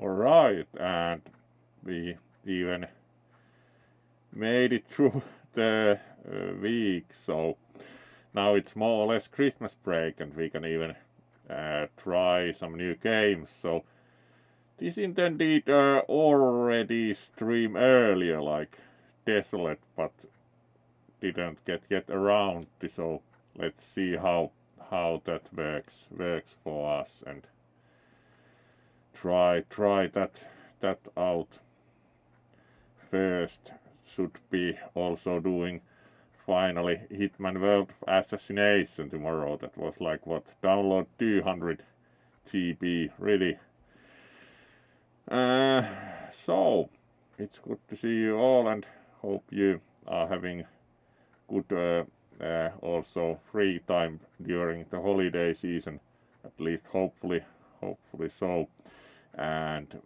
Alright, and we even made it through the week, so now it's more or less Christmas break and we can even try some new games. So this intended already stream earlier like Desolate, but didn't get around to, so let's see how that works for us and try that out. First should be also doing finally Hitman World of Assassination tomorrow. That was like what, download 200 GB, really. So it's good to see you all and hope you are having good also free time during the holiday season, at least hopefully so. And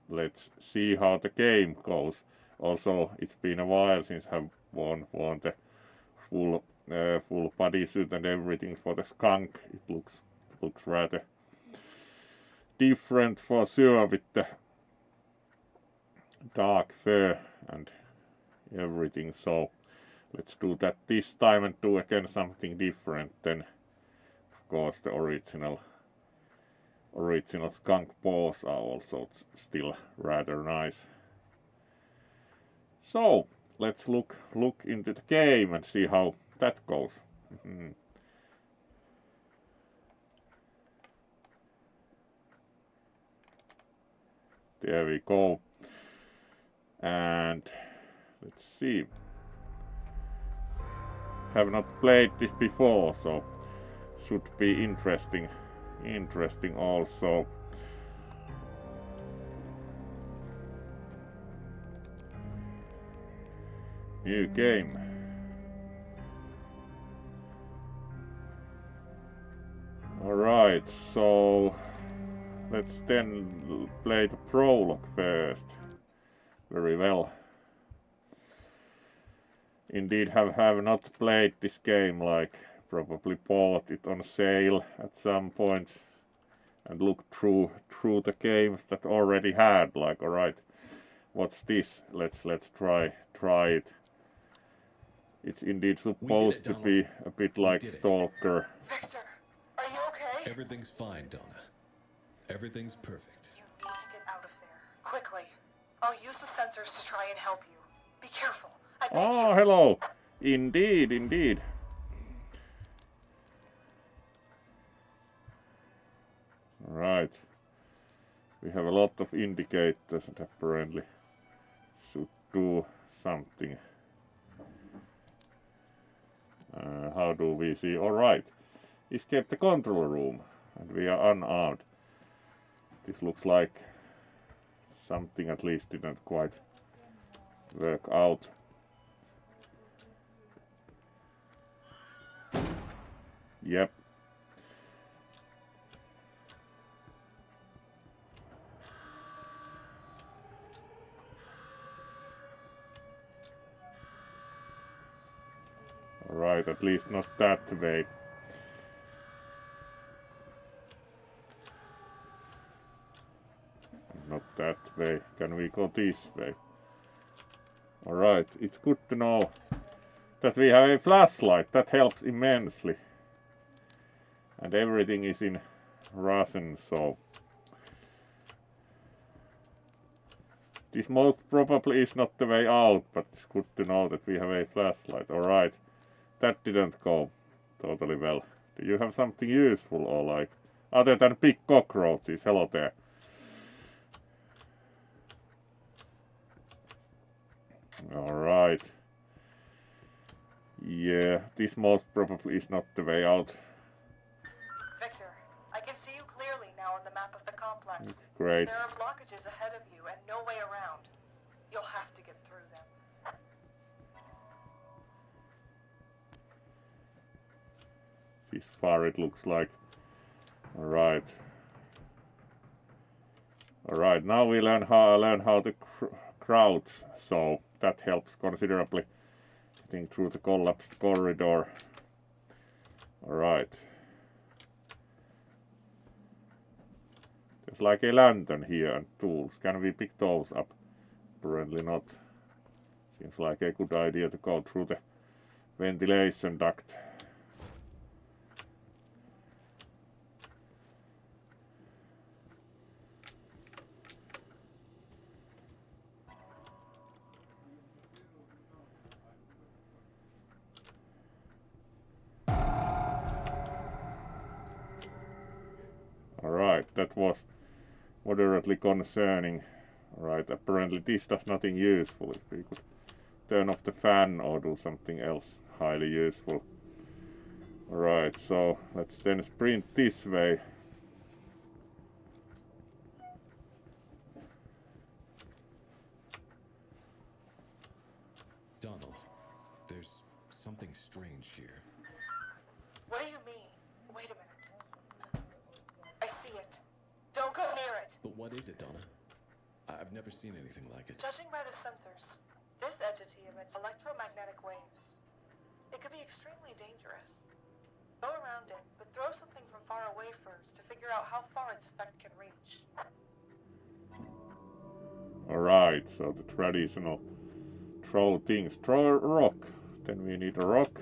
let's see how the game goes. Also, it's been a while since I've won the full bodysuit and everything for the Skunk. It looks rather different for sure with the dark fur and everything. So let's do that this time and do again something different. Then, of course, the original Skunk paws are also still rather nice. So let's look into the game and see how that goes. There we go. And let's see. Have not played this before, so should be interesting also. New game. Alright, so let's then play the prologue first. Very well. Indeed have not played this game, like probably bought it on sale at some point and looked through the games that already had, like, alright, what's this? Let's try it. It's indeed supposed to be a bit like Stalker. Victor, are you okay? Everything's fine, Donna. Everything's perfect. You need to get out of there, quickly. I'll use the sensors to try and help you. Be careful, I beg you. Oh, hello. Indeed. Right. We have a lot of indicators that apparently should do something. How do we see? Alright. Escape the control room. And we are unarmed. This looks like something at least didn't quite work out. Yep. Alright, at least not that way. Not that way. Can we go this way? Alright, it's good to know that we have a flashlight. That helps immensely. And everything is in Russian, so this most probably is not the way out, but it's good to know that we have a flashlight. Alright, that didn't go totally well. Do you have something useful or like, other than big cockroaches? Hello there. Alright. Yeah, this most probably is not the way out. Victor, I can see you clearly now on the map of the complex. Great. There are blockages ahead of you and no way around. You'll have to get through them. This far it looks like. Alright. Alright, now we learn how to crouch, so that helps considerably. Getting through the collapsed corridor. Alright. It's like a lantern here and tools. Can we pick those up? Apparently not. Seems like a good idea to go through the ventilation duct. Alright, that was moderately concerning. Alright, apparently this does nothing useful. If we could turn off the fan or do something else highly useful. Alright, so let's then sprint this way. Donald, there's something strange here. What do you mean? Wait a minute. I see it. Don't go near it. But what is it, Donna? I've never seen anything like it. Judging by the sensors, this entity emits electromagnetic waves. It could be extremely dangerous. Go around it, but throw something from far away first to figure out how far its effect can reach. Alright, so the traditional throw things. Throw a rock. Then we need a rock.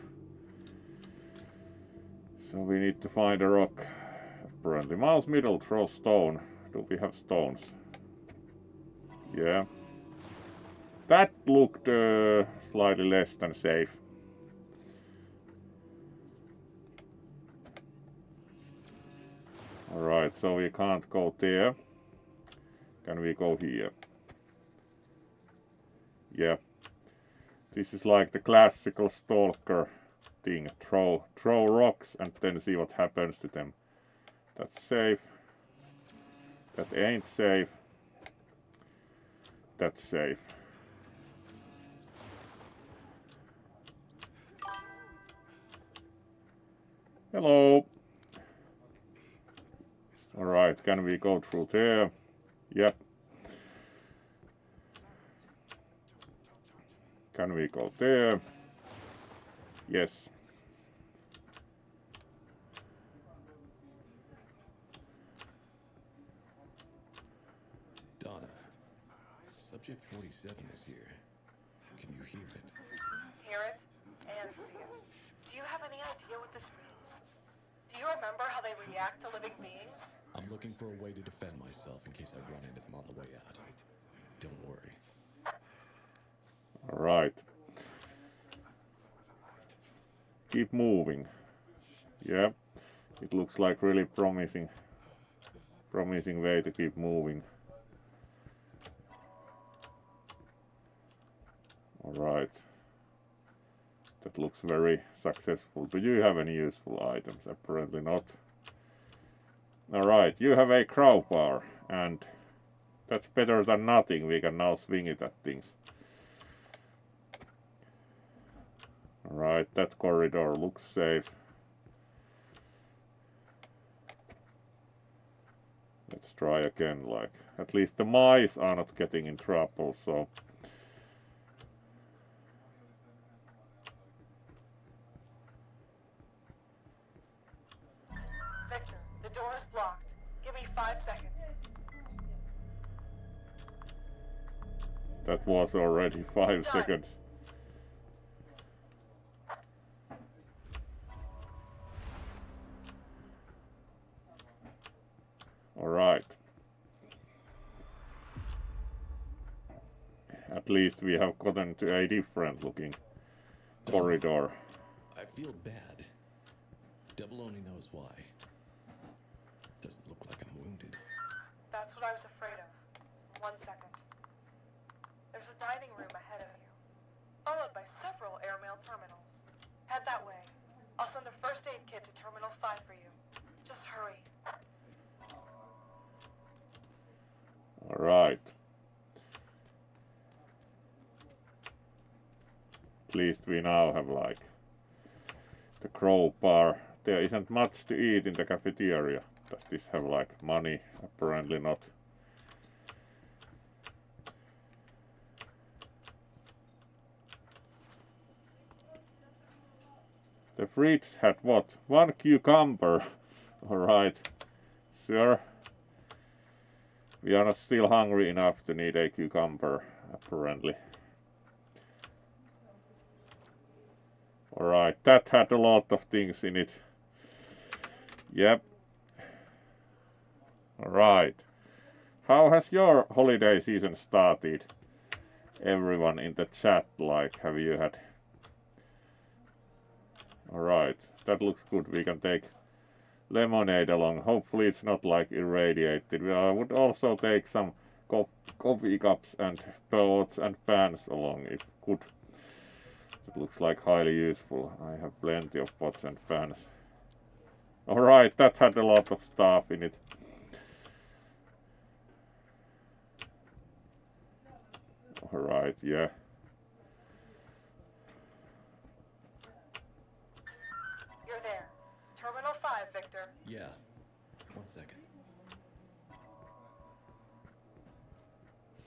So we need to find a rock. Apparently mouse middle, throw stone. Do we have stones? Yeah. That looked slightly less than safe. Alright, so we can't go there. Can we go here? Yeah. This is like the classical stalker thing. Throw rocks and then see what happens to them. That's safe. That ain't safe. That's safe. Hello. Alright, can we go through there? Yep. Can we go there? Yes. Donna, Subject 47 is here. Can you hear it? Hear it and see it. Do you have any idea what this means? Do you remember how they react to living beings? I'm looking for a way to defend myself in case I run into them on the way out. Don't worry. Alright. Keep moving. Yeah. It looks like really promising way to keep moving. Alright. That looks very successful. Do you have any useful items? Apparently not. Alright, you have a crowbar, and that's better than nothing. We can now swing it at things. Alright, that corridor looks safe. Let's try again, like, at least the mice are not getting in trouble, so. Victor, the door is blocked. Give me 5 seconds. That was already 5 Done. seconds. Alright. At least we have gotten to a different looking corridor. I feel bad. Devil only knows why. Doesn't look like I'm wounded. That's what I was afraid of. 1 second. There's a dining room ahead of you, followed by several airmail terminals. Head that way. I'll send a first aid kit to Terminal 5 for you. Just hurry. Alright. At least we now have like the crowbar. There isn't much to eat in the cafeteria. Does this have like money? Apparently not. The fridge had what? 1 cucumber. Alright. Sure. We are not still hungry enough to need a cucumber, apparently. Alright, that had a lot of things in it. Yep. Alright. How has your holiday season started? Everyone in the chat, like, have you had... Alright, that looks good. We can take lemonade along. Hopefully it's not like irradiated. I would also take some coffee cups and pots and pans along if good. It looks like highly useful. I have plenty of pots and pans. Alright, that had a lot of stuff in it. Alright, yeah. You're there. Terminal 5, Victor. Yeah. 1 second.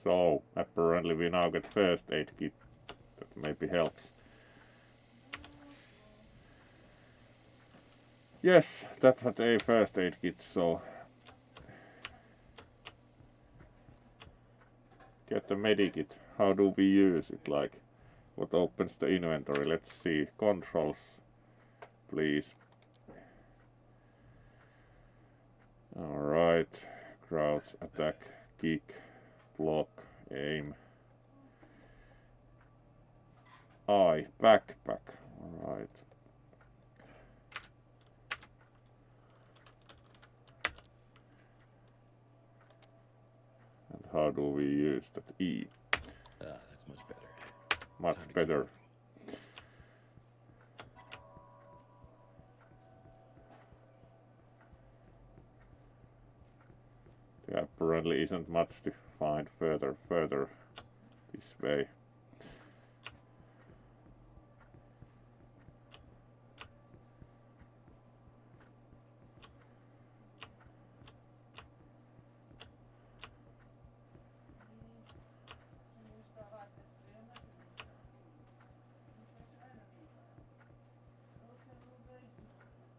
So, apparently we now get first aid kit. That maybe helps. Yes, that had a first aid kit, so... Get the medikit. How do we use it? Like, what opens the inventory? Let's see. Controls, please. Alright. Crouch, attack, kick, block, aim. Eye, backpack. Alright. And how do we use that? E. That's much better. Much Time to keep better. moving. There apparently isn't much to find further this way.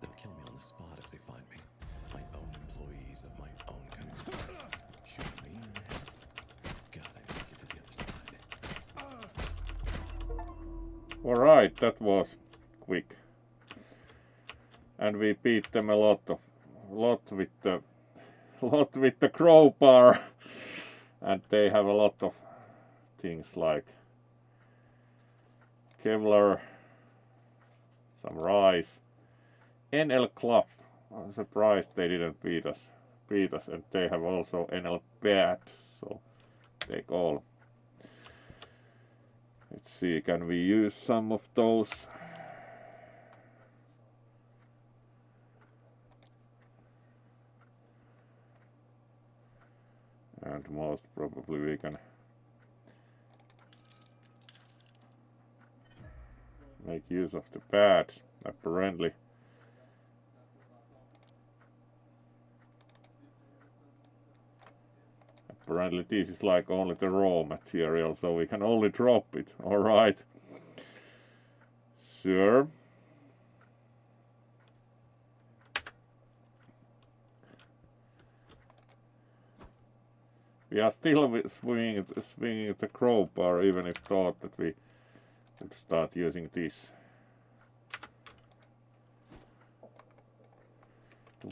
They'll kill me on the spot if they find me. My own employees of my own company. Shoot me in the head. God, I need to get to the other side. Alright, that was quick. And we beat them a lot with the crowbar. And they have a lot of things like Kevlar, some rice, NL Club. I'm surprised they didn't beat us, and they have also NL Bad, so take all. Let's see, can we use some of those? And most probably we can make use of the pads, apparently. Apparently this is like only the raw material, so we can only drop it. Alright. Sure. We are still swinging the crowbar, even if thought that we would start using this.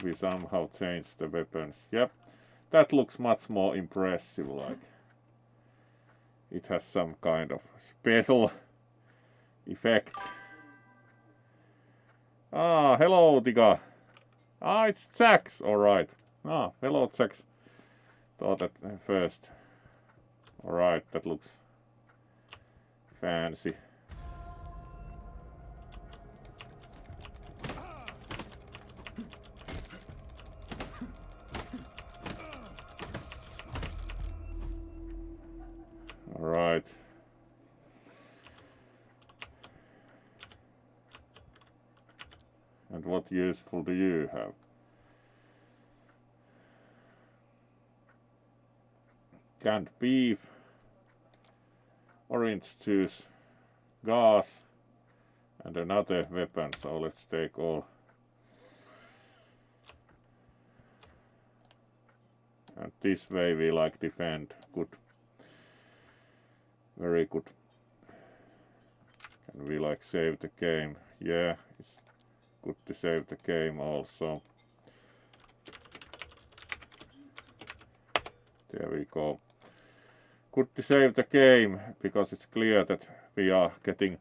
We somehow change the weapons. Yep, that looks much more impressive, like it has some kind of special effect. Ah, hello, Tika. Ah, it's Jax, alright. Ah, hello, Jax. Thought that first. Alright, that looks fancy. Alright. And what useful do you have? Canned beef, orange juice, gas, and another weapon, so let's take all. And this way we like defend. Good. Very good. Can we like save the game? Yeah, it's good to save the game also. There we go. Good to save the game, because it's clear that we are getting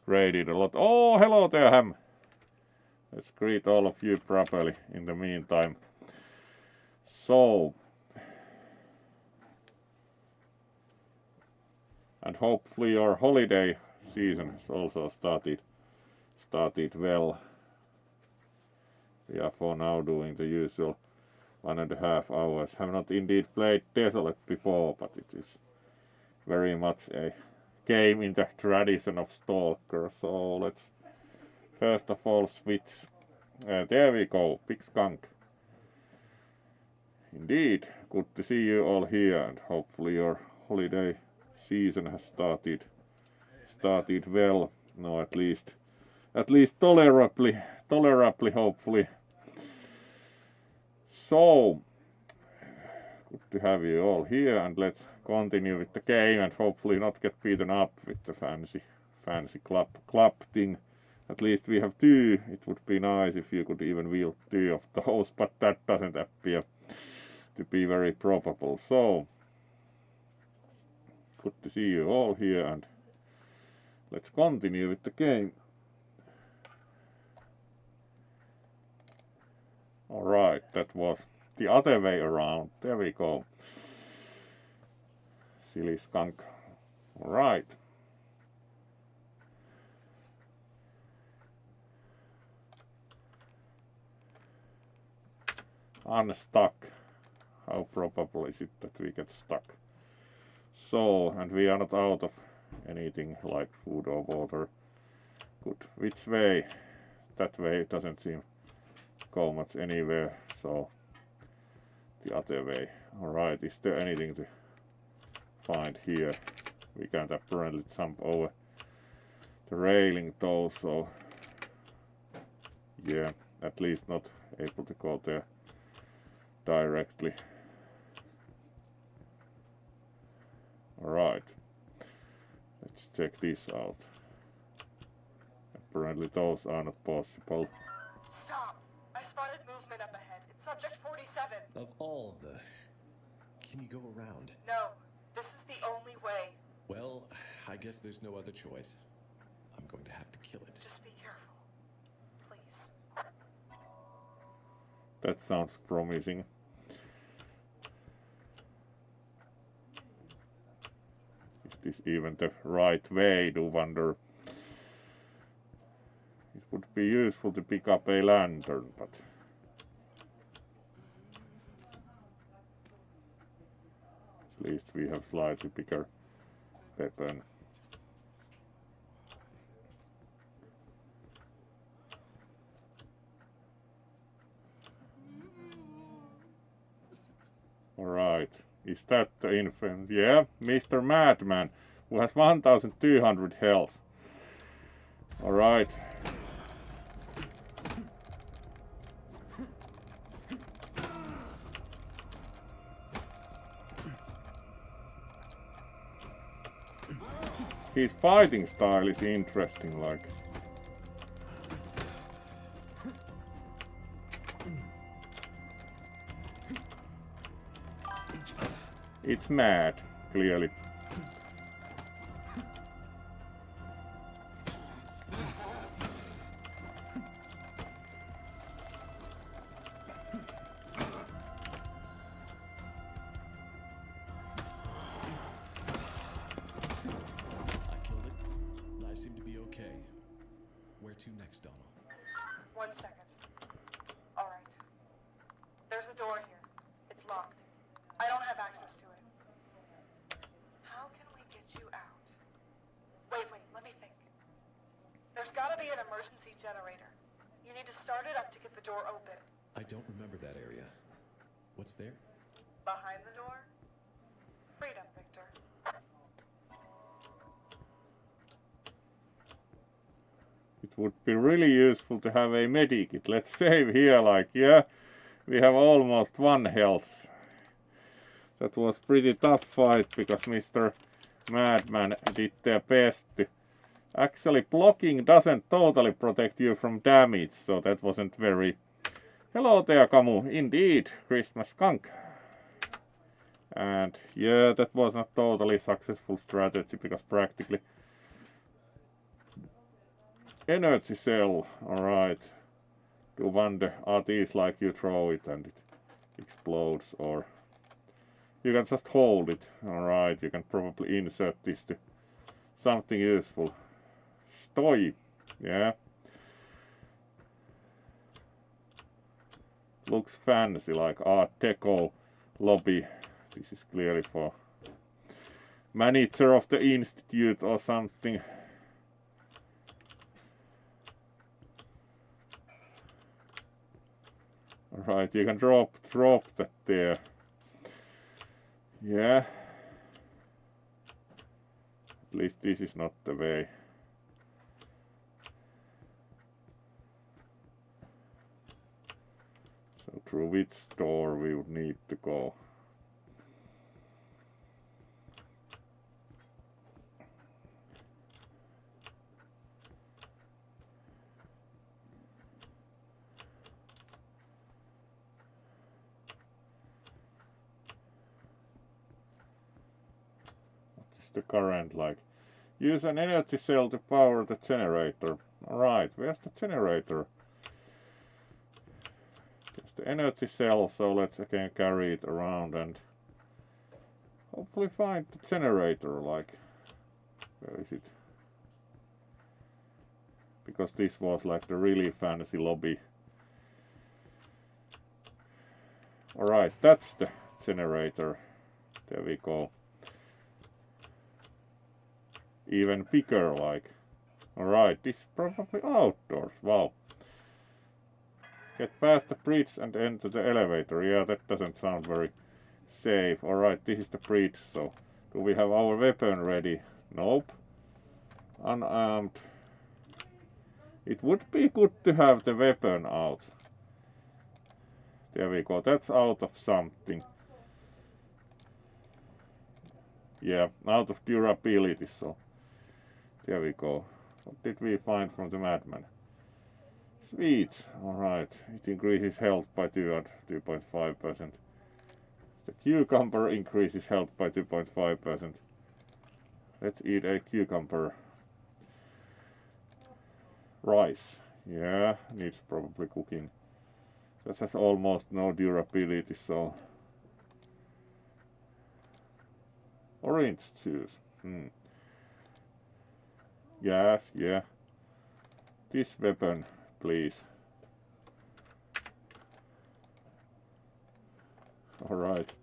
raided a lot. Oh, hello there, Ham! Let's greet all of you properly in the meantime. So, and hopefully your holiday season has also started well. We are for now doing the usual 1.5 hours. Have not indeed played Desolate before, but it is very much a game in the tradition of Stalker. So let's first of all switch. There we go, big skunk. Indeed, good to see you all here, and hopefully your holiday season has started well. No, at least tolerably, hopefully. So, good to have you all here, and let's continue with the game and hopefully not get beaten up with the fancy club thing. At least we have 2. It would be nice if you could even wield 2 of those, but that doesn't appear to be very probable. So, good to see you all here, and let's continue with the game. Alright, that was the other way around. There we go. Silly skunk. Alright. Unstuck. How probable is it that we get stuck? So, and we are not out of anything like food or water. Good. Which way? That way doesn't seem to go much anywhere, so the other way. Alright, is there anything to find here? We can't apparently jump over the railing though, so yeah, at least not able to go there directly. Alright, let's check this out. Apparently those are not possible. Stop! I spotted movement up ahead. It's subject 47. Of all the... Can you go around? No, this is the only way. Well, I guess there's no other choice. I'm going to have to kill it. Just be careful. Please. That sounds promising. Is this even the right way, to wonder? It would be useful to pick up a lantern, but at least we have slightly bigger weapon. Alright, is that the infant? Yeah, Mr. Madman, who has 1200 health. Alright. His fighting style is interesting, like. It's mad, clearly. There's gotta be an emergency generator. You need to start it up to get the door open. I don't remember that area. What's there? Behind the door? Freedom, Victor. It would be really useful to have a medikit. Let's save here, like, yeah, we have almost 1 health. That was pretty tough fight because Mr. Madman did their best to... Actually, blocking doesn't totally protect you from damage, so that wasn't very... Hello there, Camu. Indeed, Christmas Skunk. And yeah, that was not totally successful strategy because practically... Energy cell, alright. Do wonder, are these like you throw it and it explodes, or... You can just hold it, alright, you can probably insert this to something useful. Stoi, yeah. Looks fancy, like Art Deco lobby. This is clearly for manager of the institute or something. Alright, you can drop that there. Yeah. At least this is not the way. So through which door we would need to go? The current, like, use an energy cell to power the generator. Alright, where's the generator? There's the energy cell, so let's again carry it around and hopefully find the generator, like, where is it? Because this was like the really fancy lobby. Alright, that's the generator. There we go. Even bigger, like. Alright, this is probably outdoors. Wow. Get past the bridge and enter the elevator. Yeah, that doesn't sound very safe. Alright, this is the bridge, so do we have our weapon ready? Nope. Unarmed. It would be good to have the weapon out. There we go, that's out of something. Yeah, out of durability, so there we go. What did we find from the Madman? Sweet, alright. It increases health by 2.5%. The cucumber increases health by 2.5%. Let's eat a cucumber. Rice. Yeah, needs probably cooking. That has almost no durability, so... Orange juice. Yes, yeah. This weapon, please. Alright.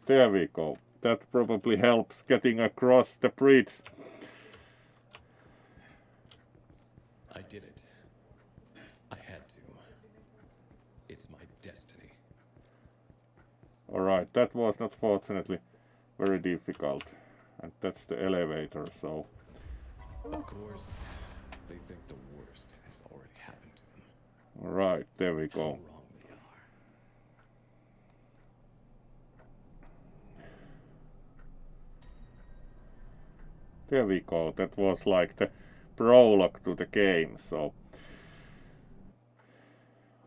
There we go. That probably helps getting across the bridge. I did it. I had to. It's my destiny. Alright, that was not fortunately very difficult. And that's the elevator, so... Of course, they think the worst has already happened to them. Alright, there we How go. wrong they are. There we go. That was like the prologue to the game, so...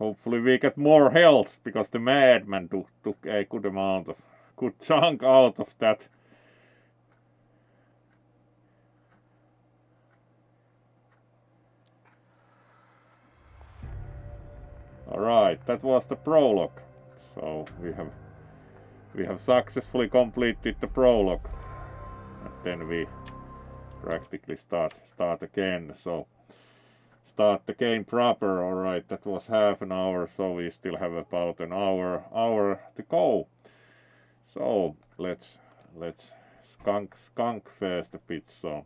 Hopefully we get more health, because the Madman took a good chunk out of that. Alright, that was the prologue. So we have successfully completed the prologue. And then we practically start again. So start the game proper. Alright, that was half an hour, so we still have about an hour to go. So let's skunk first a bit. So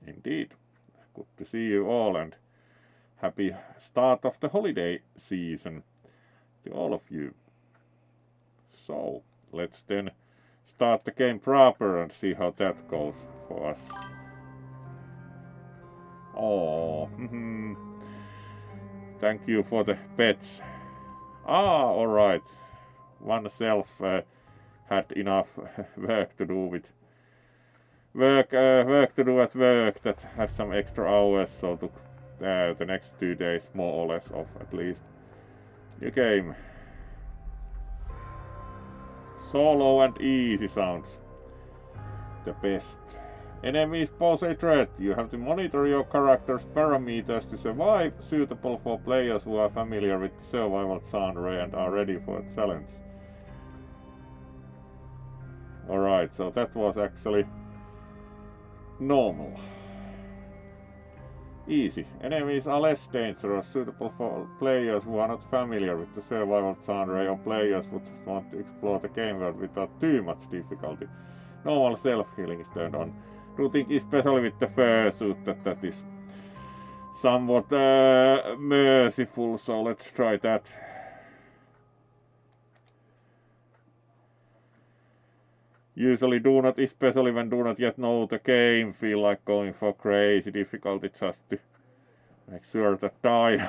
indeed, good to see you all, and happy start of the holiday season to all of you. So let's then start the game proper and see how that goes for us. Oh, thank you for the pets. Ah, alright. One self had enough work to do with work to do at work that had some extra hours, so took the next 2 days more or less off at least. New game. Solo and easy sounds the best. Enemies pose a threat. You have to monitor your character's parameters to survive, suitable for players who are familiar with survival genre and are ready for a challenge. Alright, so that was actually normal. Easy. Enemies are less dangerous, suitable for players who are not familiar with the survival genre or players who just want to explore the game world without too much difficulty. Normal self-healing is turned on. Do think especially with the fursuit that is somewhat merciful, so let's try that. Usually especially when do not yet know the game, feel like going for crazy difficulty just to make sure that die.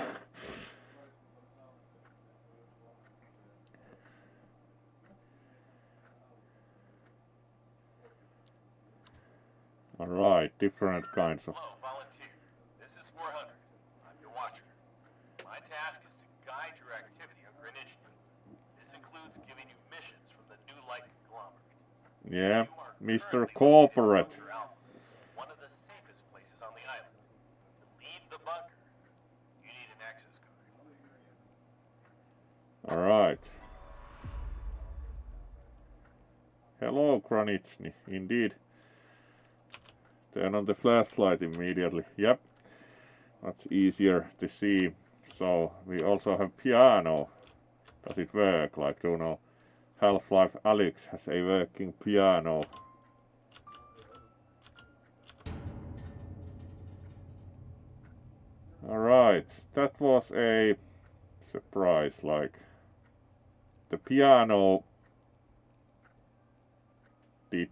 Alright, different kinds of... Hello, volunteer. This is 400. I'm your watcher. My task is to guide your activity under initiative. This includes giving you missions from the new light conglomerate. Yeah, You are Mr. currently Corporate. located in Bunker Alpha, one of the safest places on the island. To leave the bunker, you need an access card. Alright. Hello, Granichny. Indeed. Turn on the flashlight immediately. Yep. Much easier to see. So, we also have piano. Does it work? Like, don't know. Half-Life Alyx has a working piano. Alright. That was a surprise. Like, the piano did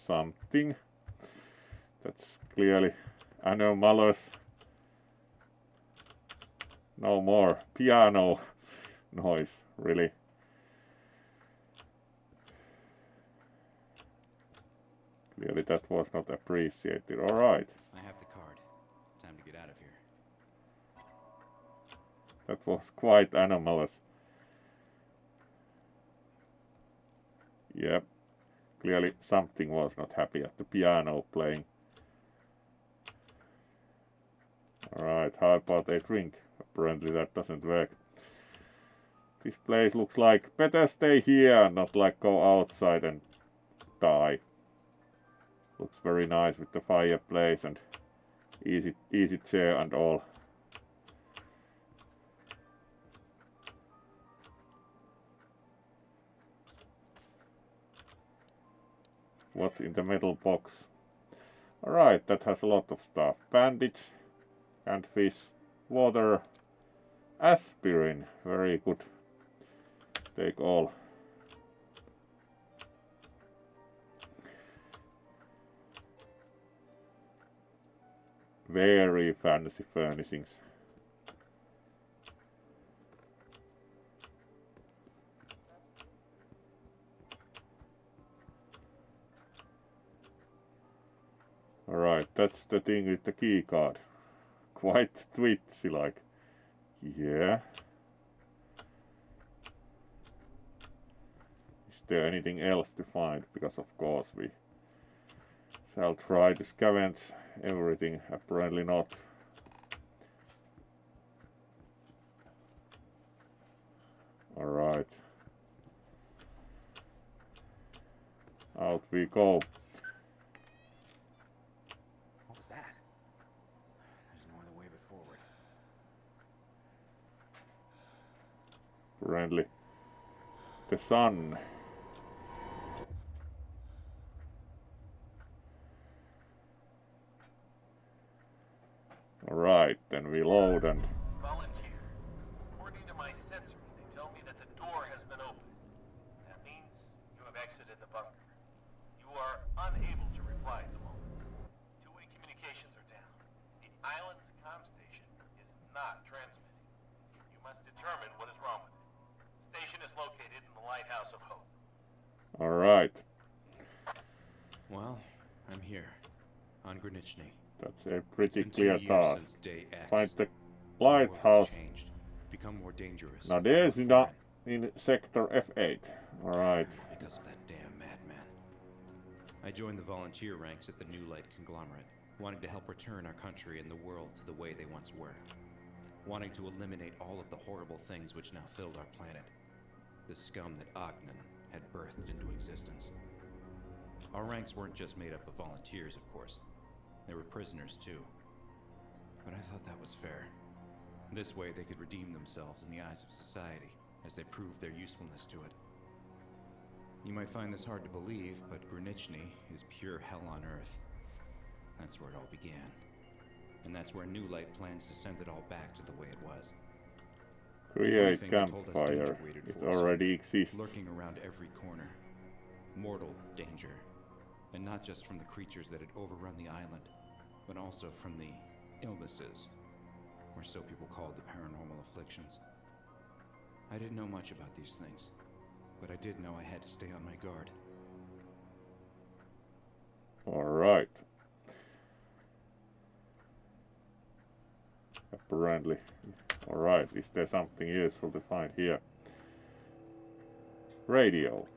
something. That's clearly anomalous. No more piano noise, really. Clearly that was not appreciated. Alright. I have the card. Time to get out of here. That was quite anomalous. Yep. Clearly something was not happy at the piano playing. Alright, how about a drink? Apparently that doesn't work. This place looks like better stay here and not like go outside and die. Looks very nice with the fireplace and easy chair and all. What's in the metal box? Alright, that has a lot of stuff. Bandage, canned fish, water, aspirin. Very good. Take all. Very fancy furnishings. Alright, that's the thing with the key card. Quite twitchy, like. Yeah. Is there anything else to find? Because of course we shall try to scavenge everything. Apparently not. Alright. Out we go. What was that? There's no other way but forward. Apparently the sun. Alright, then we load and... Volunteer. According to my sensors, they tell me that the door has been opened. That means you have exited the bunker. You are unable to reply at the moment. Two-way communications are down. The island's comm station is not transmitting. You must determine what is wrong with it. The station is located in the Lighthouse of Hope. I'm here, on Granichny. That's a pretty It's been 2 clear years task. since Day X. Find the The world has lighthouse. changed, become more dangerous. Now there's more not foreign. in sector F8. Alright. Because of that damn madman. I joined the volunteer ranks at the New Light conglomerate, wanting to help return our country and the world to the way they once were. Wanting to eliminate all of the horrible things which now filled our planet. The scum that Ogden had birthed into existence. Our ranks weren't just made up of volunteers, of course. There were prisoners, too. But I thought that was fair. This way they could redeem themselves in the eyes of society, as they proved their usefulness to it. You might find this hard to believe, but Granichny is pure hell on Earth. That's where it all began. And that's where New Light plans to send it all back to the way it was. Create Briefing, they told us campfire. danger waited It for us, already exists. lurking around every corner. Mortal danger. And not just from the creatures that had overrun the island, but also from the illnesses, or so people called the paranormal afflictions. I didn't know much about these things, but I did know I had to stay on my guard. Alright. Apparently. Alright, is there something useful to find here? Radio.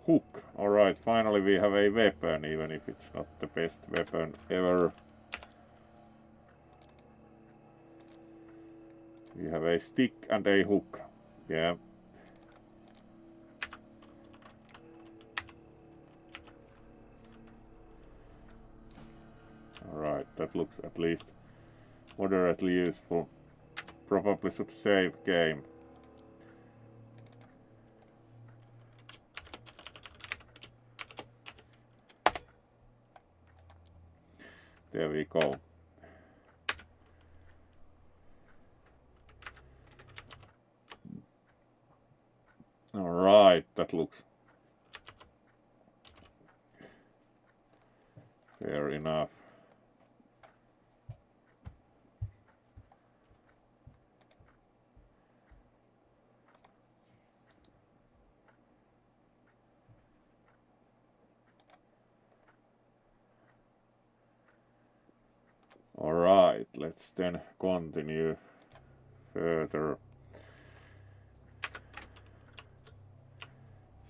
Hook. Alright, finally we have a weapon, even if it's not the best weapon ever. We have a stick and a hook. Yeah. Alright, that looks at least moderately useful. Probably should save game. There we go. Alright, that looks fair enough. Alright, let's then continue further.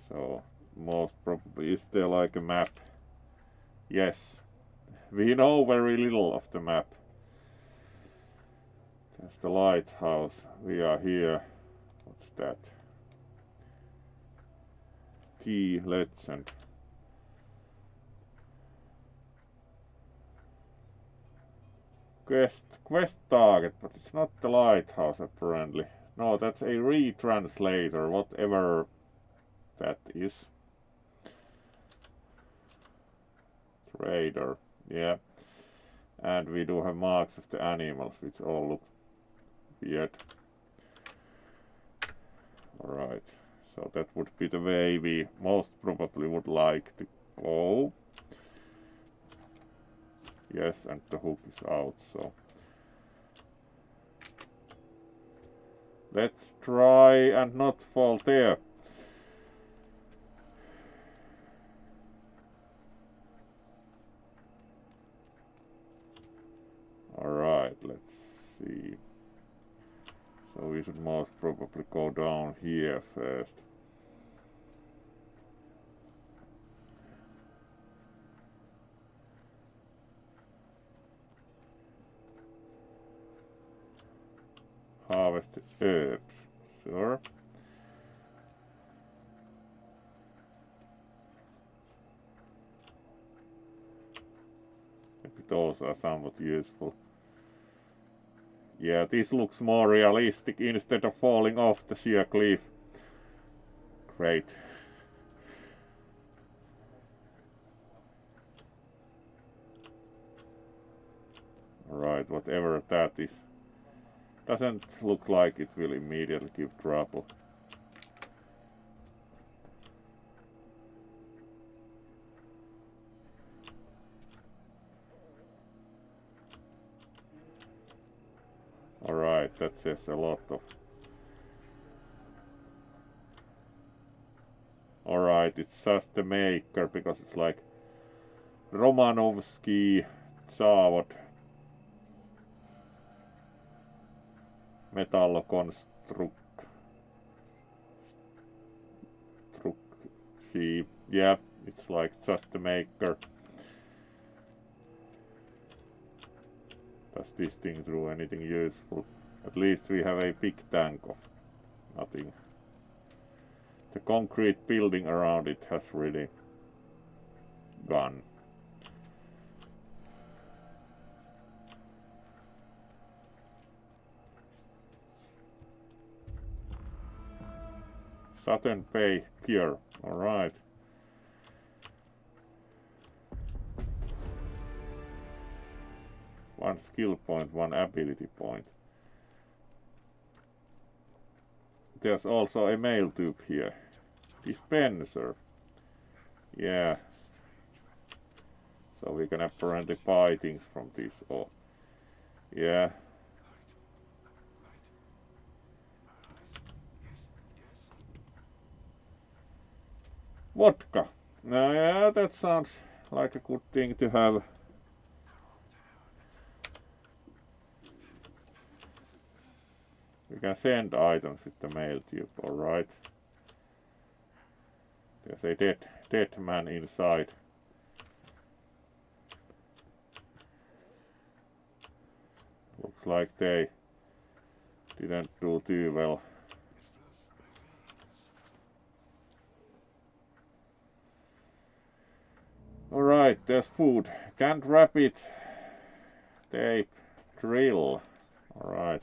So, most probably, is there like a map? Yes. We know very little of the map. There's the lighthouse. We are here. What's that? T legend. Quest target, but it's not the lighthouse apparently. No, that's a retranslator, whatever that is. Trader, yeah. And we do have marks of the animals, which all look weird. Alright, so that would be the way we most probably would like to go. Yes, and the hook is out, so let's try and not fall there. Alright, let's see. So we should most probably go down here first. Harvest herbs, sure. Maybe those are somewhat useful. Yeah, this looks more realistic instead of falling off the sheer cliff. Great. Alright, whatever that is. Doesn't look like it will immediately give trouble. Alright, that says a lot of... Alright, it's just the maker, because it's like Romanovsky Zavod Metallokonstrukcji. Yeah, it's like just the maker. Does this thing do anything useful? At least we have a big tank of nothing. The concrete building around it has really gone. Southern Bay Pier, alright. One skill point, one ability point. There's also a mail tube here. Dispenser. Yeah. So we can apparently buy things from this. Oh. Yeah. Vodka. No, yeah, that sounds like a good thing to have. You can send items with the mail tube, alright. There's a dead man inside. Looks like they didn't do too well. Alright, there's food. Canned rabbit, tape, drill. Alright,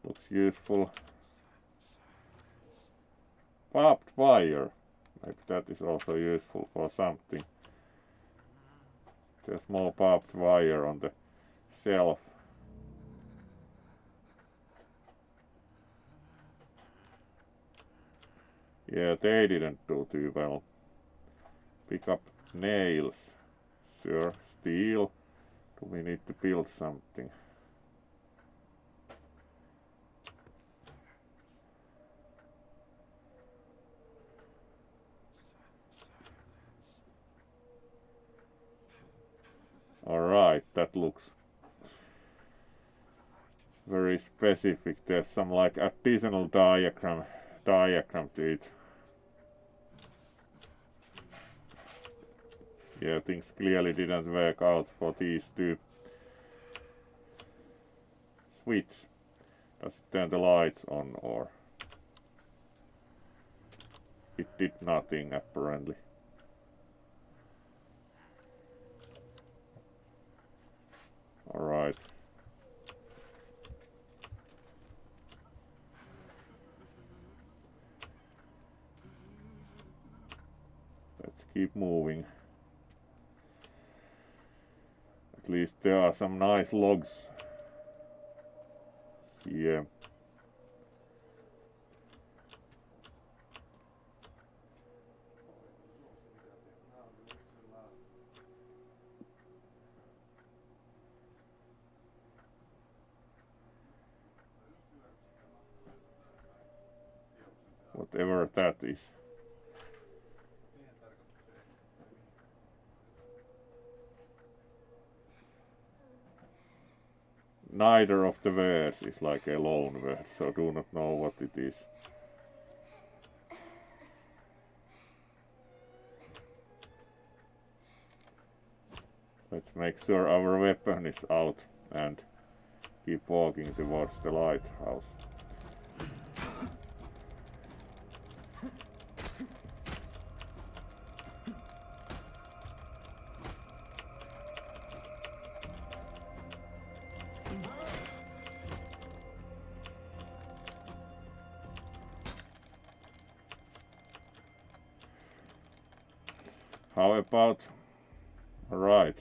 looks useful. Barbed wire. Maybe that is also useful for something. There's more barbed wire on the shelf. Yeah, they didn't do too well. Pick up nails. Sure, steel. Do we need to build something? Alright, that looks very specific. There's some like additional diagram to it. Yeah, things clearly didn't work out for these two. Switch. Does it turn the lights on or? It did nothing apparently. Alright. Let's keep moving. At least there are some nice logs here. Whatever that is. Neither of the words is like a loan word, so do not know what it is. Let's make sure our weapon is out and keep walking towards the lighthouse. How about... Right.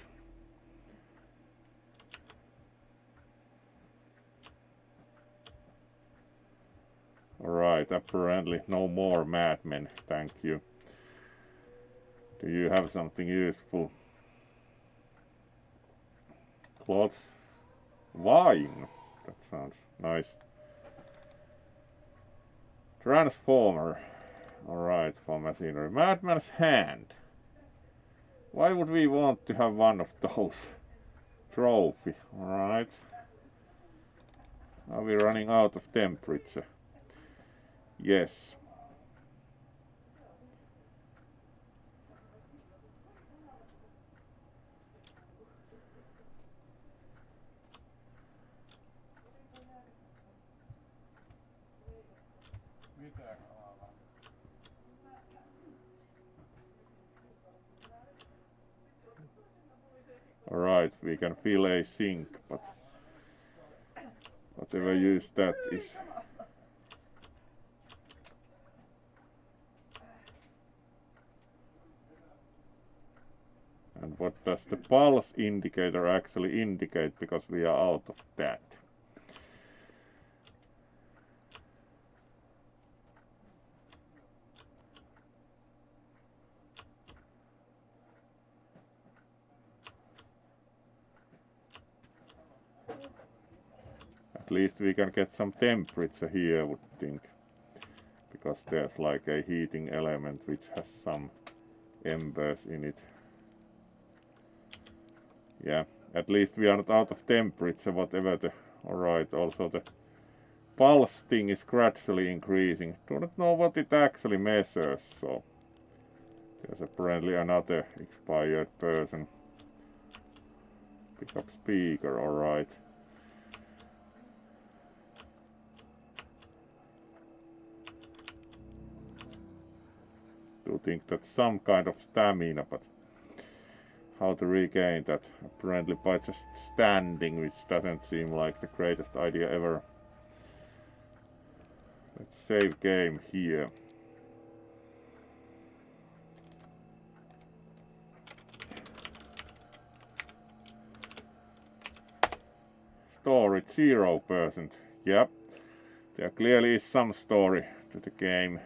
Alright, apparently no more madmen, thank you. Do you have something useful? Clothes? Wine! That sounds nice. Transformer. Alright, for machinery. Madman's hand. Why would we want to have one of those? Trophy, alright. Are we running out of temperature? Yes. Alright, we can fill a sink, but whatever use that is. And what does the pulse indicator actually indicate, because we are out of that? At least we can get some temperature here, I would think. Because there's like a heating element which has some embers in it. Yeah, at least we are not out of temperature, whatever the... Alright, also the pulse thing is gradually increasing. Do not know what it actually measures, so... There's apparently another expired person. Pick up speaker, alright. Do think that's some kind of stamina, but how to regain that? Apparently by just standing, which doesn't seem like the greatest idea ever. Let's save game here. Story 0%. Yep, there clearly is some story to the game.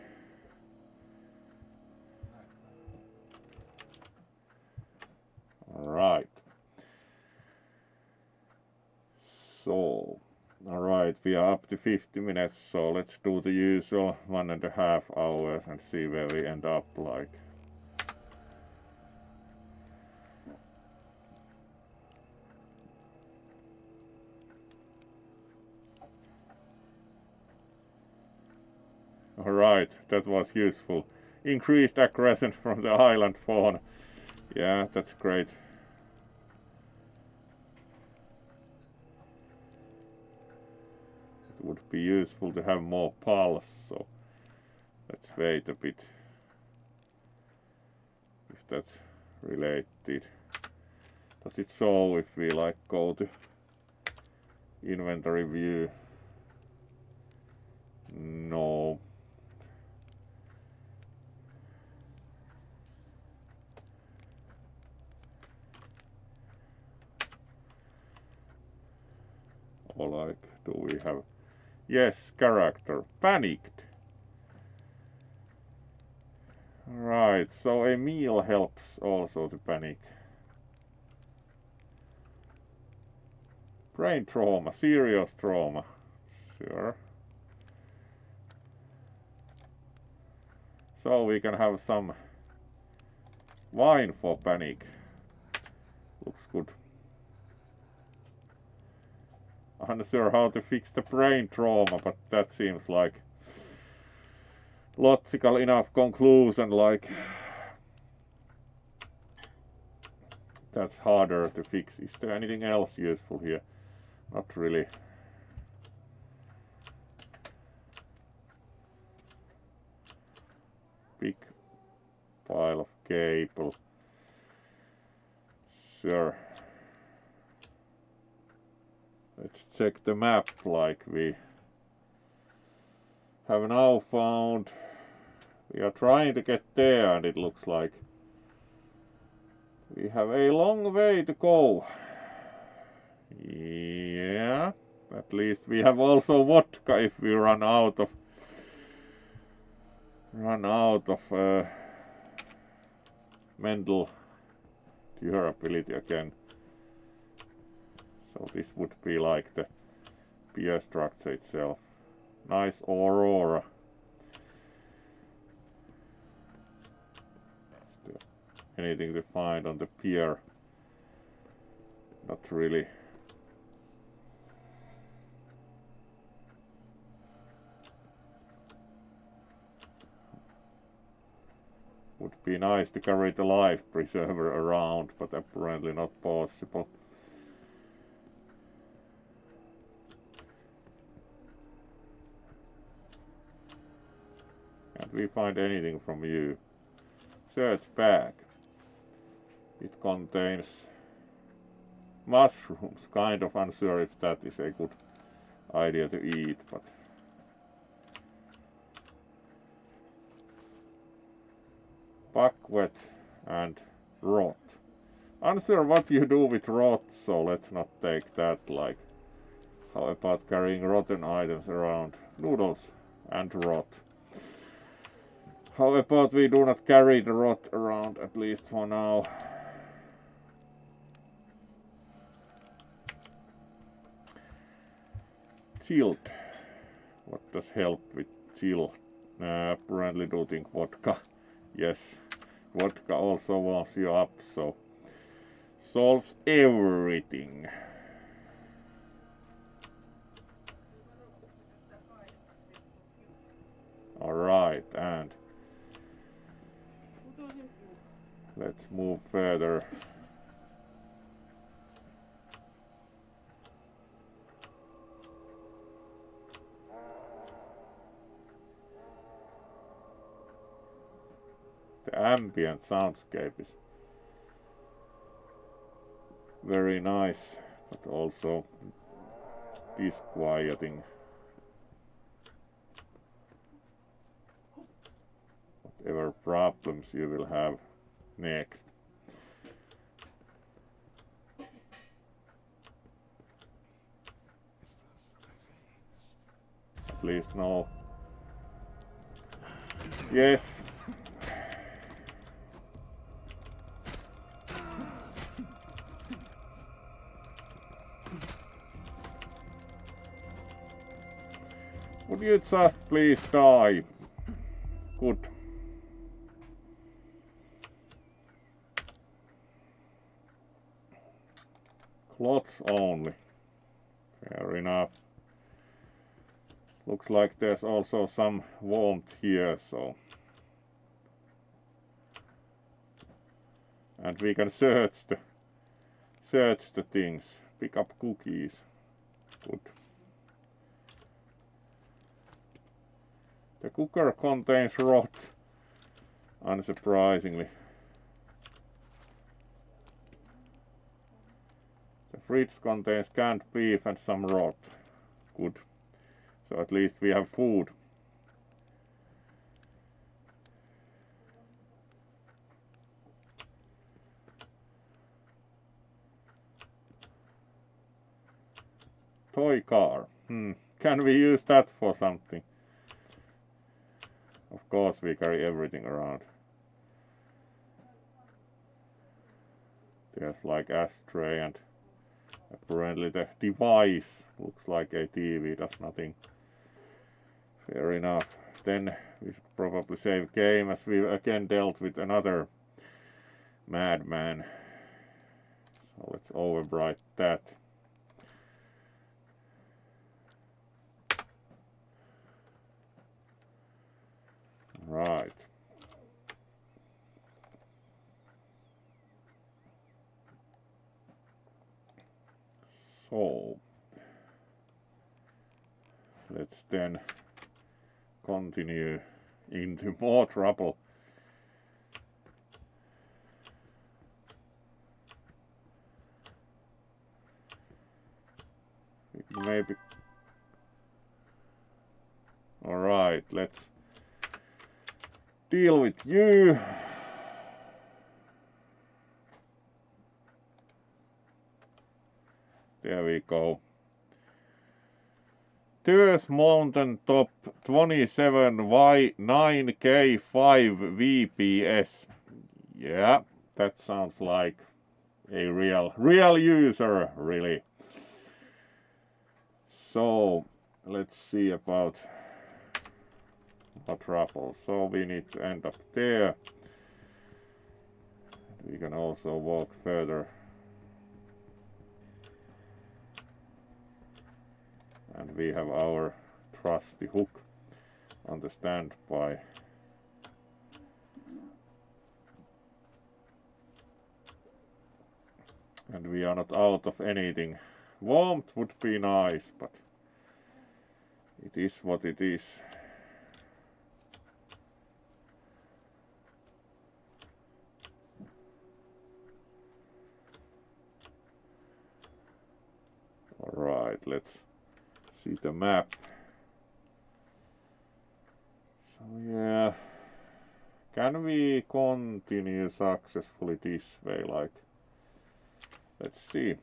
Alright. So, alright, we are up to 50 minutes, so let's do the usual 1.5 hours and see where we end up like. Alright, that was useful. Increased aggression from the island fauna. Yeah, that's great. It would be useful to have more pulse, so let's wait a bit. If that's related. Does it show if we like go to inventory view? No. Or like, do we have... Yes, character. Panicked. Right, so a meal helps also to panic. Brain trauma, serious trauma. Sure. So we can have some wine for panic. Looks good. I'm not sure how to fix the brain trauma, but that seems like logical enough conclusion, like that's harder to fix. Is there anything else useful here? Not really. Big pile of cable. Sure. Let's check the map, like we have now found. We are trying to get there, and it looks like we have a long way to go. Yeah, at least we have also vodka if we run out of mental durability again. So this would be like the beer structure itself. Nice aurora. Still anything to find on the pier. Not really. Would be nice to carry the life preserver around, but apparently not possible. Can't we find anything from you? Search bag. It contains mushrooms. Kind of unsure if that is a good idea to eat, but buckwheat and rot. Unsure what you do with rot, so let's not take that. Like, how about carrying rotten items around? Noodles and rot. How about we do not carry the rot around, at least for now? Chilled. What does help with chill? Apparently doing vodka. Yes, vodka also warms you up, so solves everything. Alright, and let's move further. The ambient soundscape is very nice, but also disquieting. Whatever problems you will have next. At least no. Yes. Would you just please die? Good. Clothes only. Fair enough. Looks like there's also some warmth here, so. And we can search the things. Pick up cookies. Good. The cooker contains rot, unsurprisingly. The fridge contains canned beef and some rot. Good. So at least we have food. Toy car. Can we use that for something? Of course we carry everything around. There's like ashtray and apparently the device looks like a TV, does nothing. Fair enough. Then we should probably save game as we again dealt with another madman. So let's overwrite that. Right. So let's then continue into more trouble. Maybe. Alright, let's deal with you. There we go. There's Mountain Top 27Y9K5 VPS. Yeah, that sounds like a real user, really. So let's see about what trouble. So we need to end up there. We can also walk further. And we have our trusty hook on the standby. And we are not out of anything. Warmth would be nice, but it is what it is. Alright, let's see the map. So yeah, can we continue successfully this way? Like, let's see.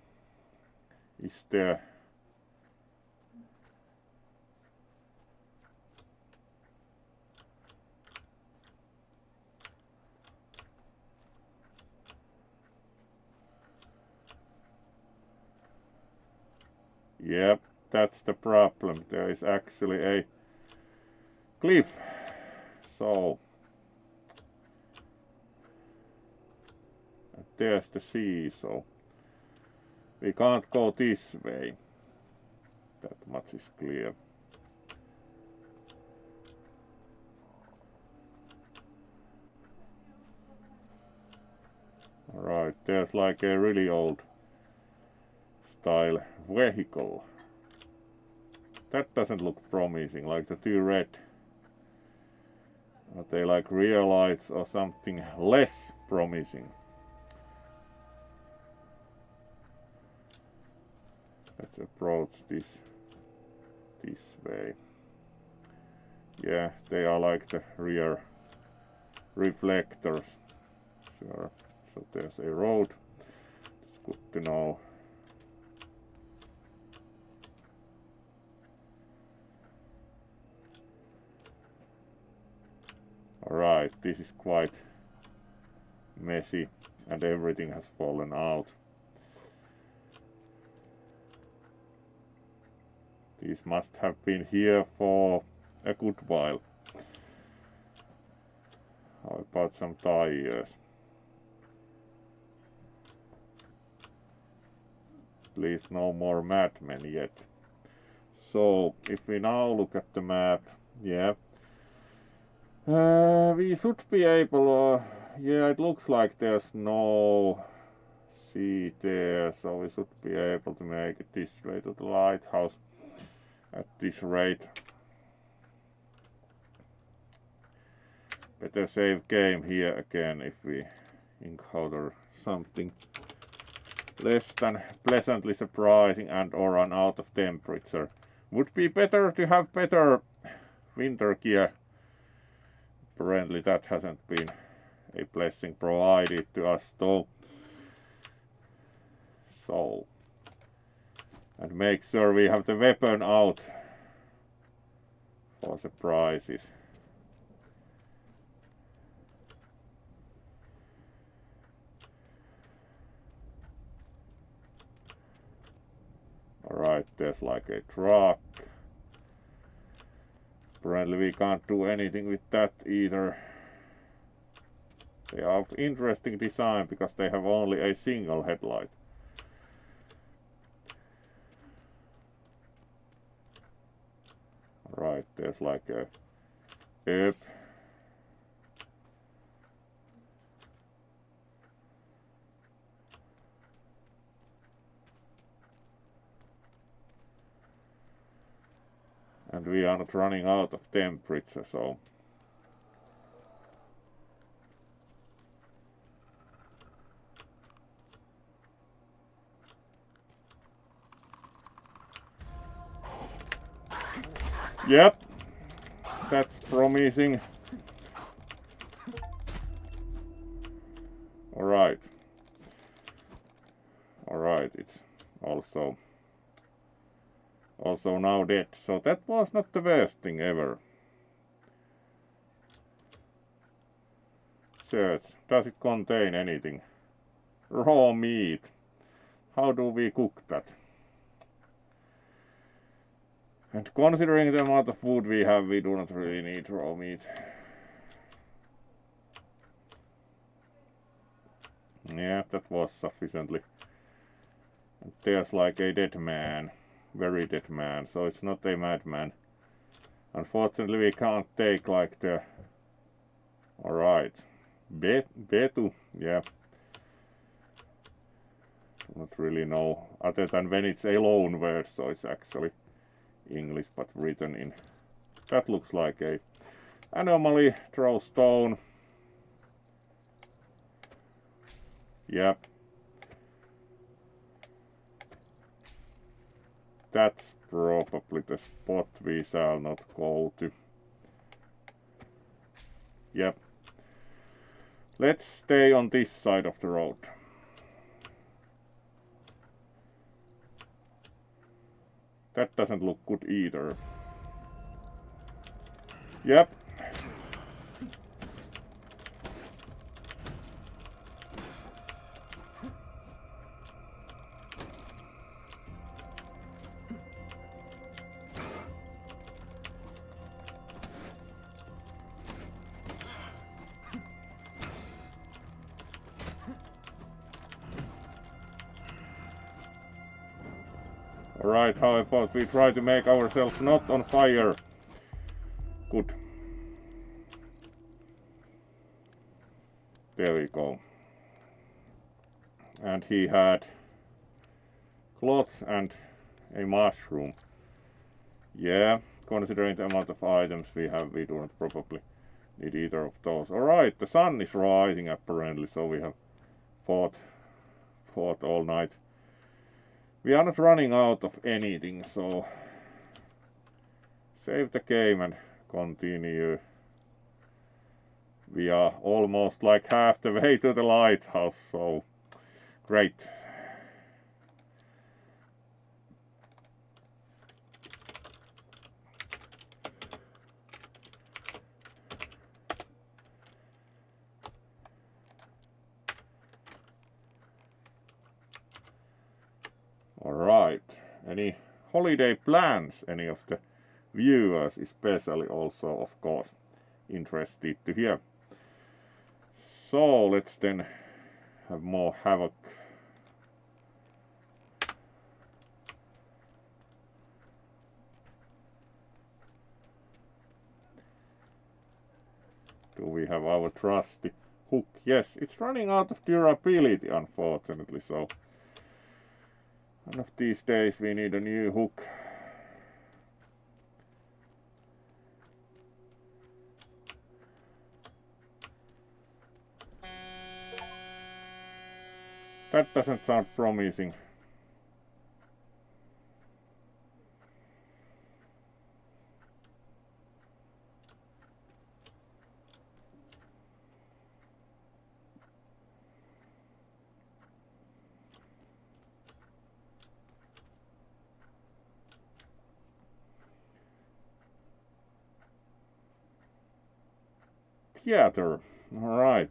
Is there Yep, that's the problem. There is actually a cliff. So and there's the sea, so we can't go this way. That much is clear. Alright, there's like a really old style vehicle. That doesn't look promising, like the two red. Are they like real lights or something less promising? Let's approach this way. Yeah, they are like the rear reflectors. Sure. So there's a road. It's good to know. Alright, this is quite messy and everything has fallen out. These must have been here for a good while. How about some tires? At least no more madmen yet. So, if we now look at the map, yeah. We should be able, yeah, it looks like there's no sea there, so we should be able to make it this way to the lighthouse at this rate. Better save game here again if we encounter something less than pleasantly surprising and or run out of temperature. Would be better to have better winter gear. Apparently that hasn't been a blessing provided to us though. So, and make sure we have the weapon out for surprises. Alright, there's like a truck. Apparently we can't do anything with that either. They are of interesting design because they have only a single headlight. Alright, there's like a up. And we are not running out of temperature, so yep, that's promising. Alright. Alright, it's also now dead, so that was not the worst thing ever. Search, does it contain anything? Raw meat. How do we cook that? And considering the amount of food we have, we do not really need raw meat. Yeah, that was sufficiently. And there's like a dead man. Very dead man, so it's not a madman. Unfortunately, we can't take like the... Alright. Betu, yeah. Not really know, other than when it's a loan word, so it's actually English but written in. That looks like a anomaly, throw stone. Yep. That's probably the spot we shall not go to. Yep. Let's stay on this side of the road. That doesn't look good either. Yep. Alright, how about we try to make ourselves not on fire? Good. There we go. And he had cloth and a mushroom. Yeah, considering the amount of items we have, we do not probably need either of those. Alright, the sun is rising apparently, so we have fought all night. We are not running out of anything, so save the game and continue. We are almost like half the way to the lighthouse, so great. Alright, any holiday plans, any of the viewers especially also of course interested to hear. So let's then have more havoc. Do we have our trusty hook? Yes, it's running out of durability unfortunately, so one of these days we need a new hook. That doesn't sound promising. Theater, alright.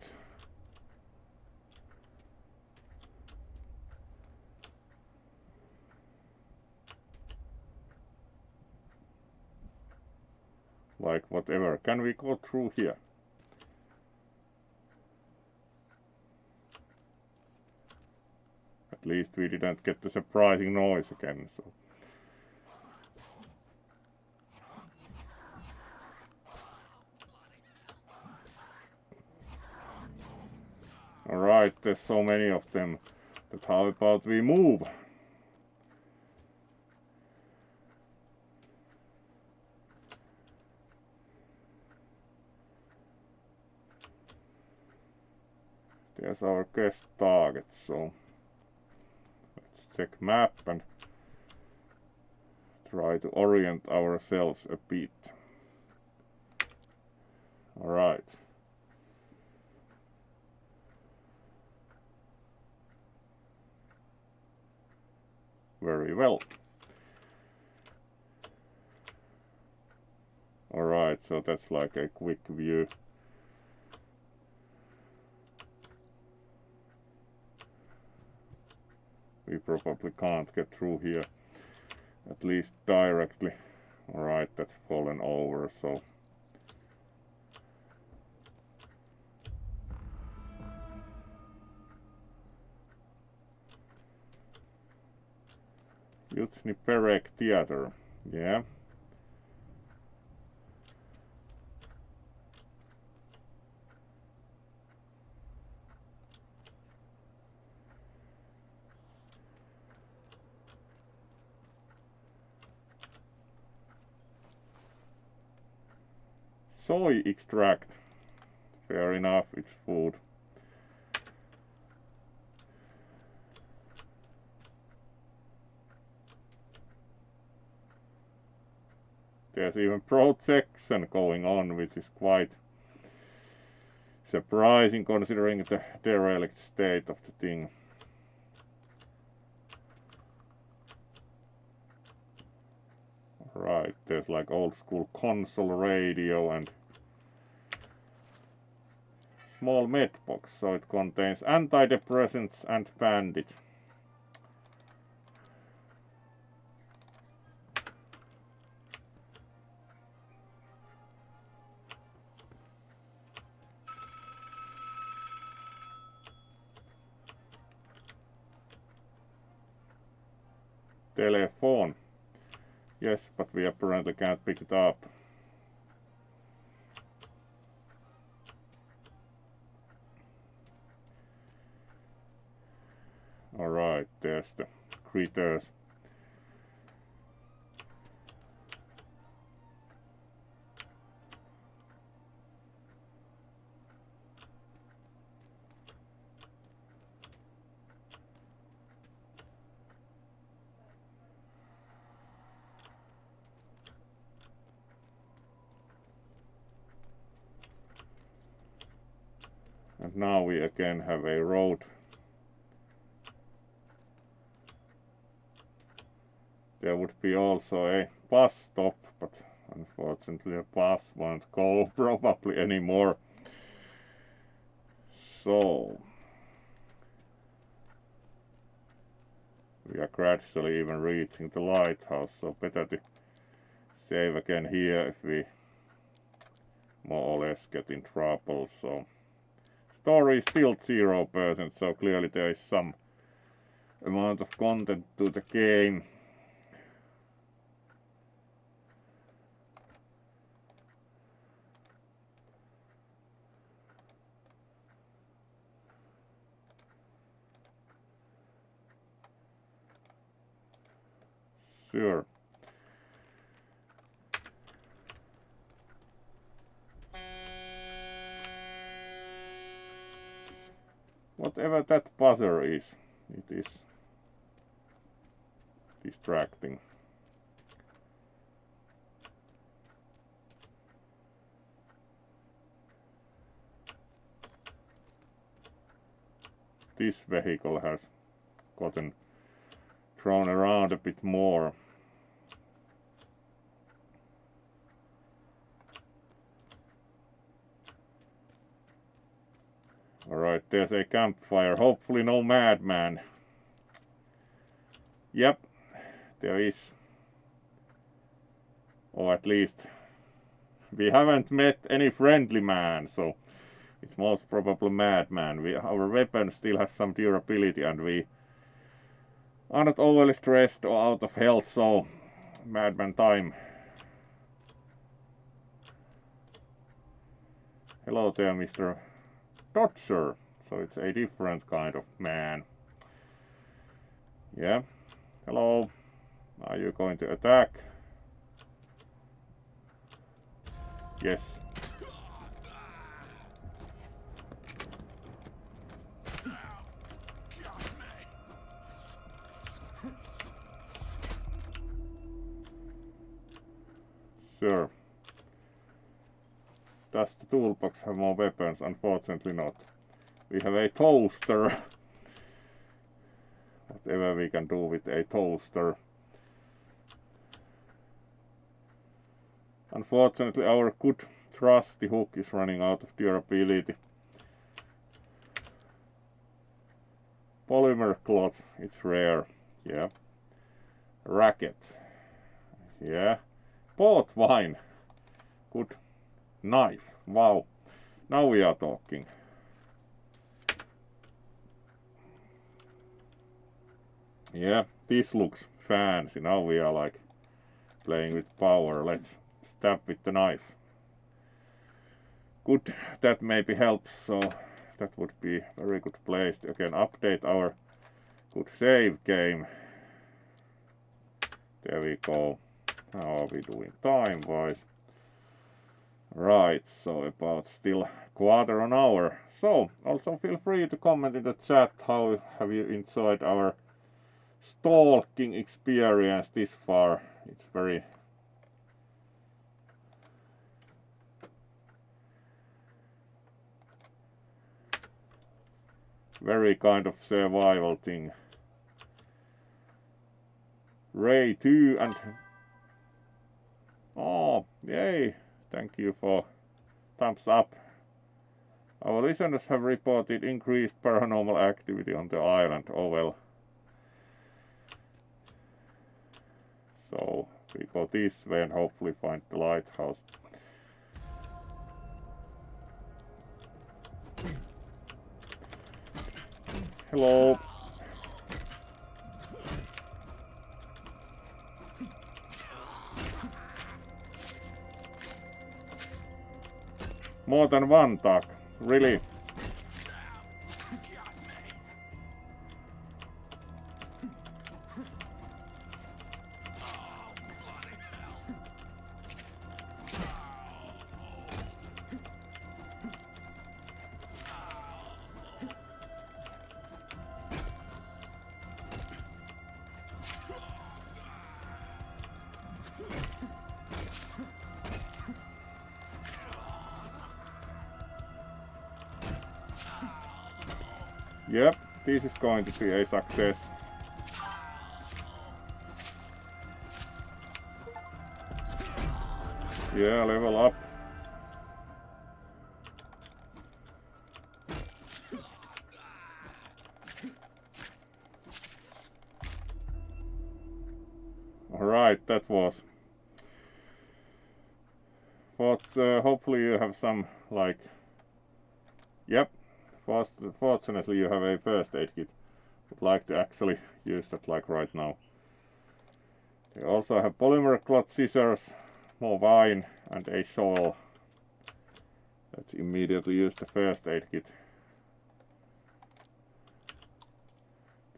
Like whatever, can we go through here? At least we didn't get the surprising noise again, so. Alright, there's so many of them, that how about we move? There's our quest target, so let's check map and try to orient ourselves a bit. Alright. Very well. Alright, so that's like a quick view. We probably can't get through here, at least directly. Alright, that's fallen over, so. Jutni Perek Theater. Yeah. Soy extract. Fair enough, it's food. There's even protection going on, which is quite surprising considering the derelict state of the thing. Right, there's like old school console radio and small med box, so it contains antidepressants and bandage. Telephone. Yes, but we apparently can't pick it up. Alright, there's the critters. And now we again have a road. There would be also a bus stop, but unfortunately the bus won't go probably anymore. So we are gradually even reaching the lighthouse, so better to save again here if we more or less get in trouble. So story is still 0%, so clearly there is some amount of content to the game. Sure. Whatever that buzzer is, it is distracting. This vehicle has gotten thrown around a bit more. Alright, there's a campfire. Hopefully no madman. Yep, there is. Or at least we haven't met any friendly man, so it's most probably madman. Our weapon still has some durability and we are not overly stressed or out of health, so madman time. Hello there, Mr. Dodger. So it's a different kind of man. Yeah. Hello. Are you going to attack? Yes. Sure. Does the toolbox have more weapons? Unfortunately not. We have a toaster. Whatever we can do with a toaster. Unfortunately, our good trusty hook is running out of durability. Polymer cloth, it's rare. Yeah. Racket. Yeah. Port wine. Good. Knife. Wow. Now we are talking. Yeah, this looks fancy. Now we are like playing with power. Let's stab with the knife. Good, that maybe helps, so that would be very good place to again update our good save game. There we go. How are we doing time-wise? Right, so about still quarter an hour. So, also feel free to comment in the chat how have you enjoyed our stalking experience this far. It's very kind of survival thing. Ray 2 and... Oh, yay! Thank you for thumbs up. Our listeners have reported increased paranormal activity on the island. Oh well. So we go this way and hopefully find the lighthouse. Hello. More than one duck, really? Yep, this is going to be a success. Yeah, level up. Alright, that was. But hopefully you have some, like... Yep. Fortunately you have a first aid kit. Would like to actually use that like right now. They also have polymer cloth scissors, more wine and a shovel. Let's immediately use the first aid kit.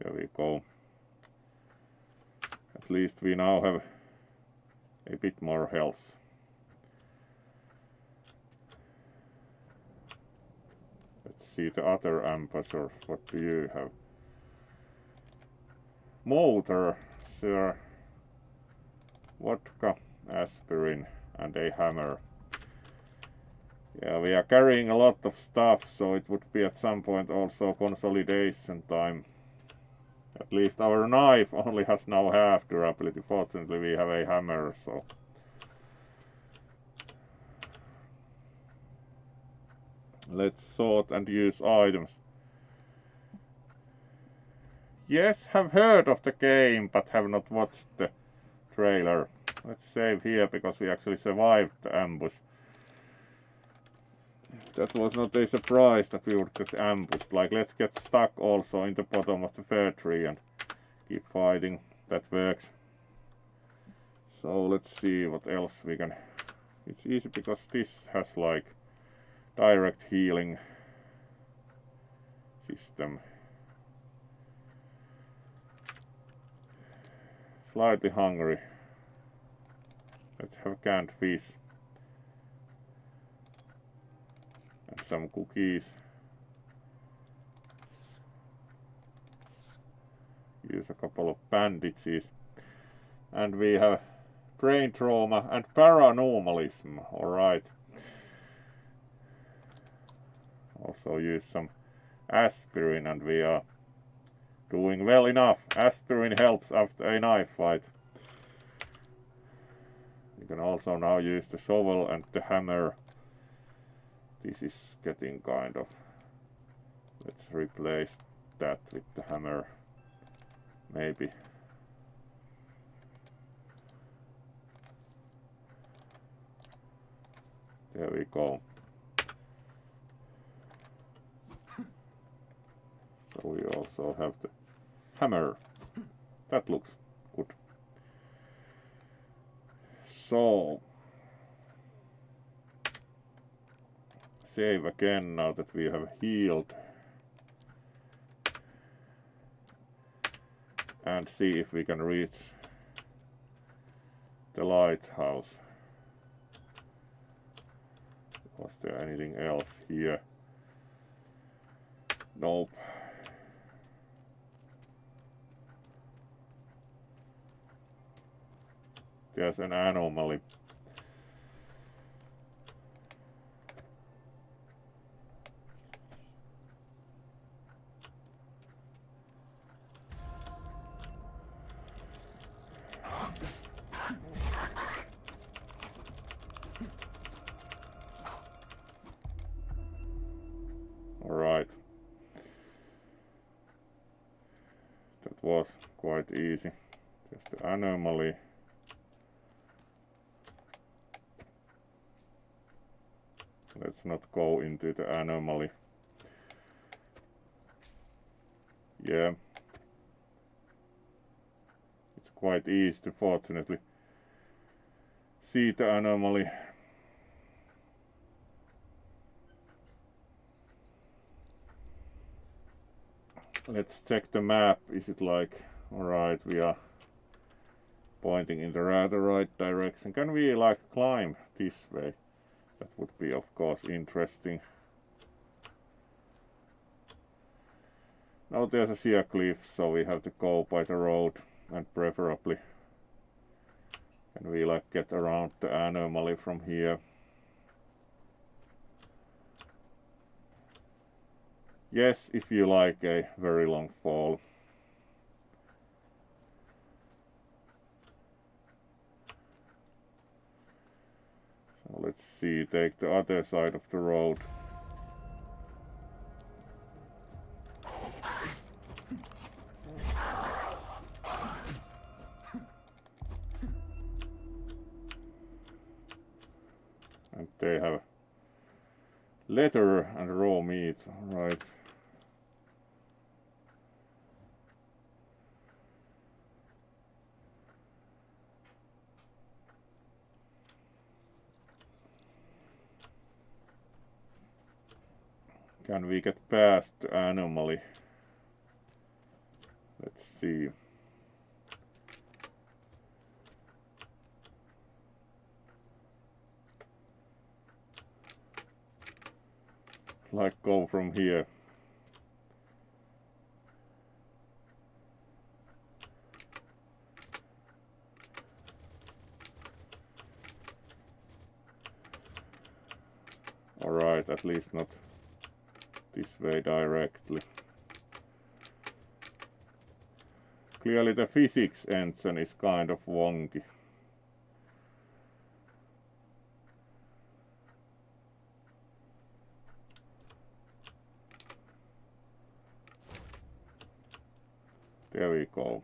There we go. At least we now have a bit more health. See the other ambassadors. What do you have? Motor, sir. Vodka, aspirin, and a hammer. Yeah, we are carrying a lot of stuff, so it would be at some point also consolidation time. At least our knife only has now half durability. Fortunately, we have a hammer, so. Let's sort and use items. Yes, have heard of the game, but have not watched the trailer. Let's save here because we actually survived the ambush. That was not a surprise that we would get ambushed. Like, let's get stuck also in the bottom of the fir tree and keep fighting. That works. So let's see what else we can. It's easy because this has like direct healing system. Slightly hungry. Let's have canned fish. And some cookies. Use a couple of bandages. And we have brain trauma and paranormalism. Alright. Also use some aspirin and we are doing well enough. Aspirin helps after a knife fight. You can also now use the shovel and the hammer. This is getting kind of... Let's replace that with the hammer. Maybe. There we go. So we also have the hammer. That looks good. So save again now that we have healed. And see if we can reach the lighthouse. Was there anything else here? Nope. There's an anomaly. Alright. That was quite easy. Just the anomaly. Let's not go into the anomaly. Yeah. It's quite easy to fortunately see the anomaly. Let's check the map. Is it like, alright, we are pointing in the rather right direction. Can we like climb this way? That would be of course interesting. Now there's a sheer cliff, so we have to go by the road, and preferably can we like get around the anomaly from here. Yes, if you like a very long fall. So let's see, take the other side of the road. And they have leather and raw meat, alright. Can we get past the anomaly? Let's see. Like go from here. Alright, at least not this way directly. Clearly the physics engine is kind of wonky. There we go.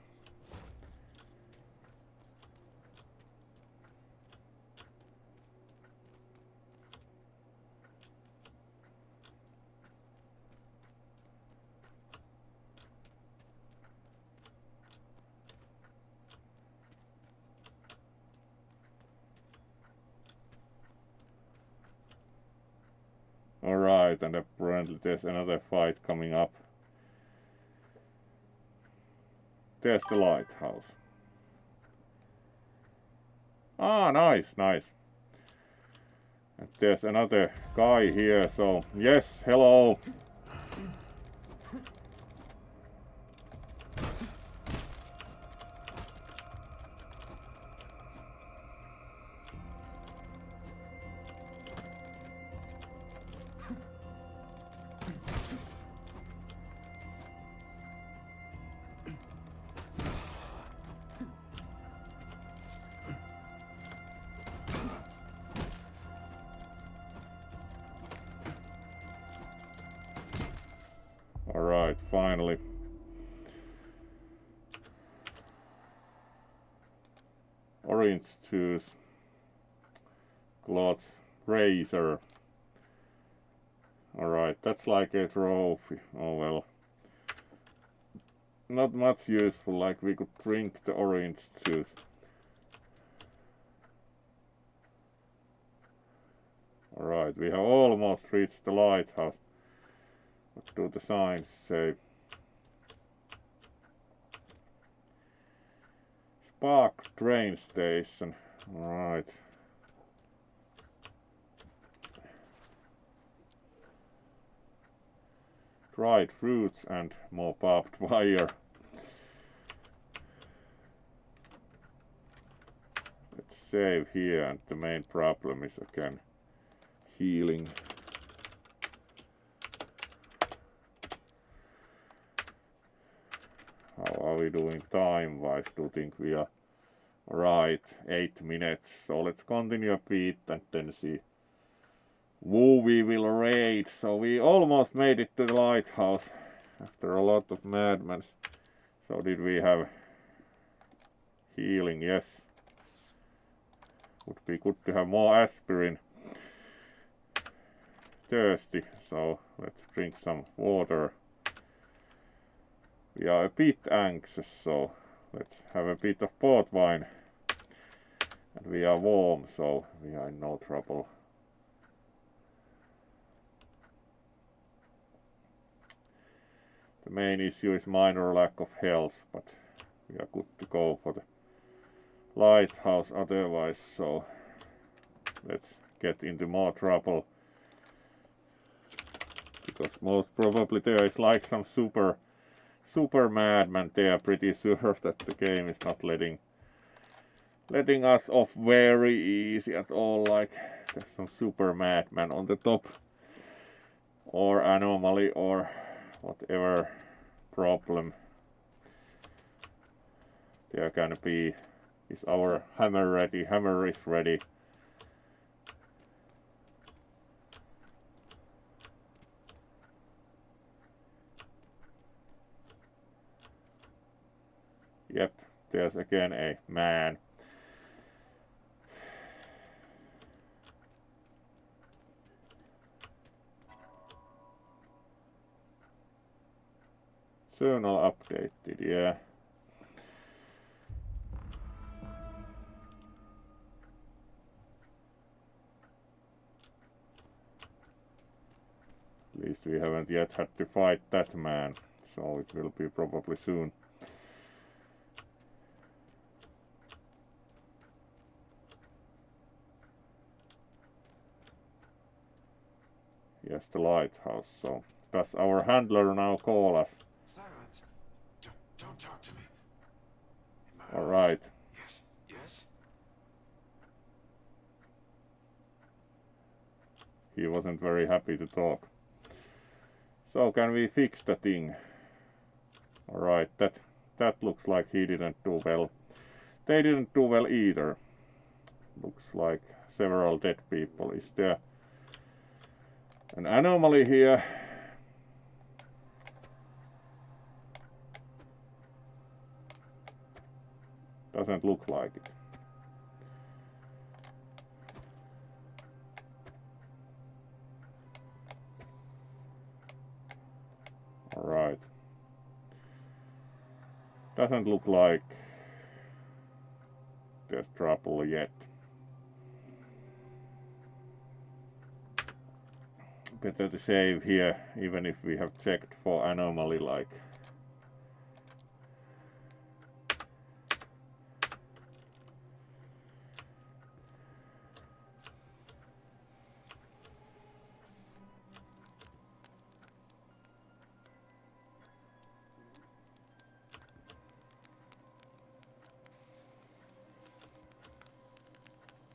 Alright, and apparently there's another fight coming up. There's the lighthouse. Ah, nice, nice. And there's another guy here, so yes, hello. Alright, finally. Orange juice. Cloth razor. Alright, that's like a trophy. Oh well. Not much useful, like we could drink the orange juice. Alright, we have almost reached the lighthouse. What do the signs say? Spark train station. Alright. Dried fruits and more barbed wire. Let's save here, and the main problem is again healing. How are we doing time wise? Do you think we are right? 8 minutes. So let's continue a bit and then see who we will raid. So we almost made it to the lighthouse after a lot of madmen. So did we have healing? Yes. Would be good to have more aspirin. Thirsty, so let's drink some water. We are a bit anxious, so let's have a bit of port wine. And we are warm, so we are in no trouble. The main issue is minor lack of health, but we are good to go for the lighthouse otherwise, so let's get into more trouble. Because most probably there is like some super madman. They are pretty sure that the game is not letting us off very easy at all. Like there's some super madman on the top, or anomaly, or whatever problem. They are gonna be. Is our hammer ready? Hammer is ready. Yep, there's again a man. Journal updated, yeah. At least we haven't yet had to fight that man, so it will be probably soon. Yes, the lighthouse, so does our handler now call us? Silence. Don't talk to me. Alright. Yes, yes. He wasn't very happy to talk. So can we fix the thing? Alright, that looks like he didn't do well. They didn't do well either. Looks like several dead people. Is there an anomaly here? Doesn't look like it. Alright. Doesn't look like there's trouble yet. Better to save here, even if we have checked for anomaly like.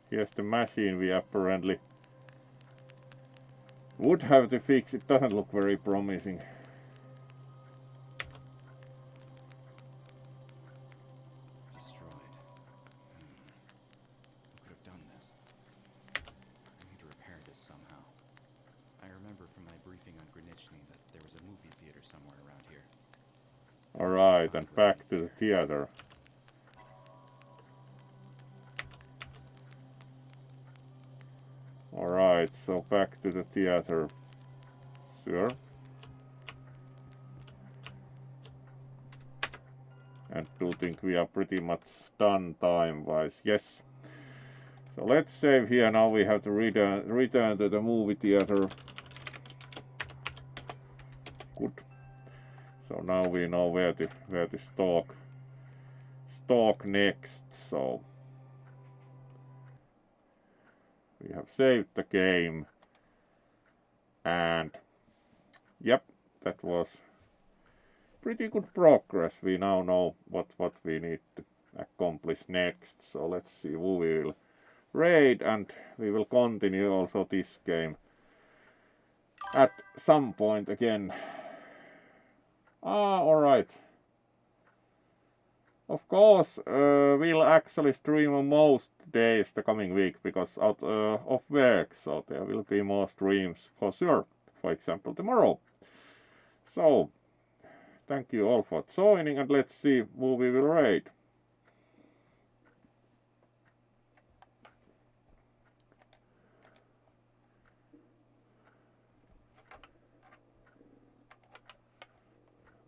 Here's the machine we apparently would have to fix. It doesn't look very promising. Destroyed. Who could have done this? I need to repair this somehow. I remember from my briefing on Granichny that there was a movie theater somewhere around here. Alright, and back to the theater. Alright, so back to the theater. Sure. And do think we are pretty much done time-wise. Yes. So let's save here. Now we have to return to the movie theater. Good. So now we know where to stalk next. So we have saved the game, and yep, that was pretty good progress. We now know what we need to accomplish next. So let's see who we will raid, and we will continue also this game at some point again. Alright. Of course, we'll actually stream on most days the coming week because out of work, so there will be more streams for sure. For example, tomorrow. So, thank you all for joining, and let's see who we will raid.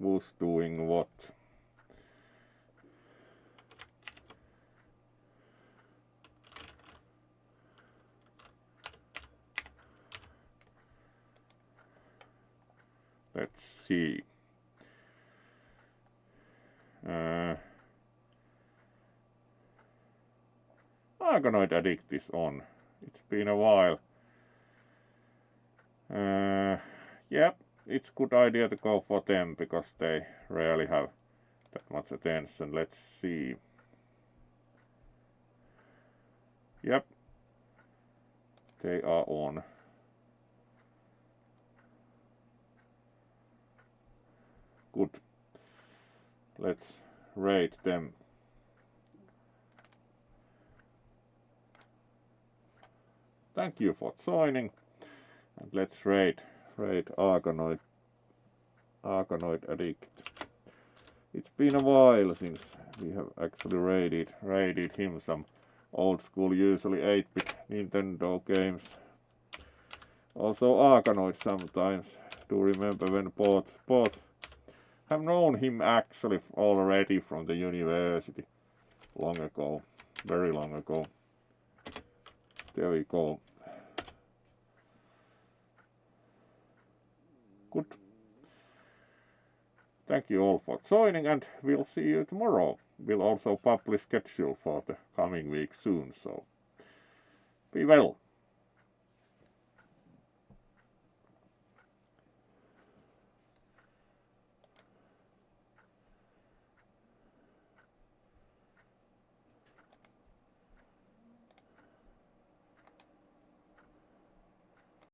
Who's doing what? Let's see. Argonoid Addict is on. It's been a while. Yep, it's good idea to go for them because they rarely have that much attention. Let's see. Yep, they are on. Good. Let's raid them. Thank you for joining, and let's raid Argonoid Addict. It's been a while since we have actually raided him some old school, usually 8-bit Nintendo games. Also Argonoid sometimes. Do remember when Bot have known him actually already from the university long ago, very long ago. There we go. Good. Thank you all for joining, and we'll see you tomorrow. We'll also publish schedule for the coming week soon, so be well.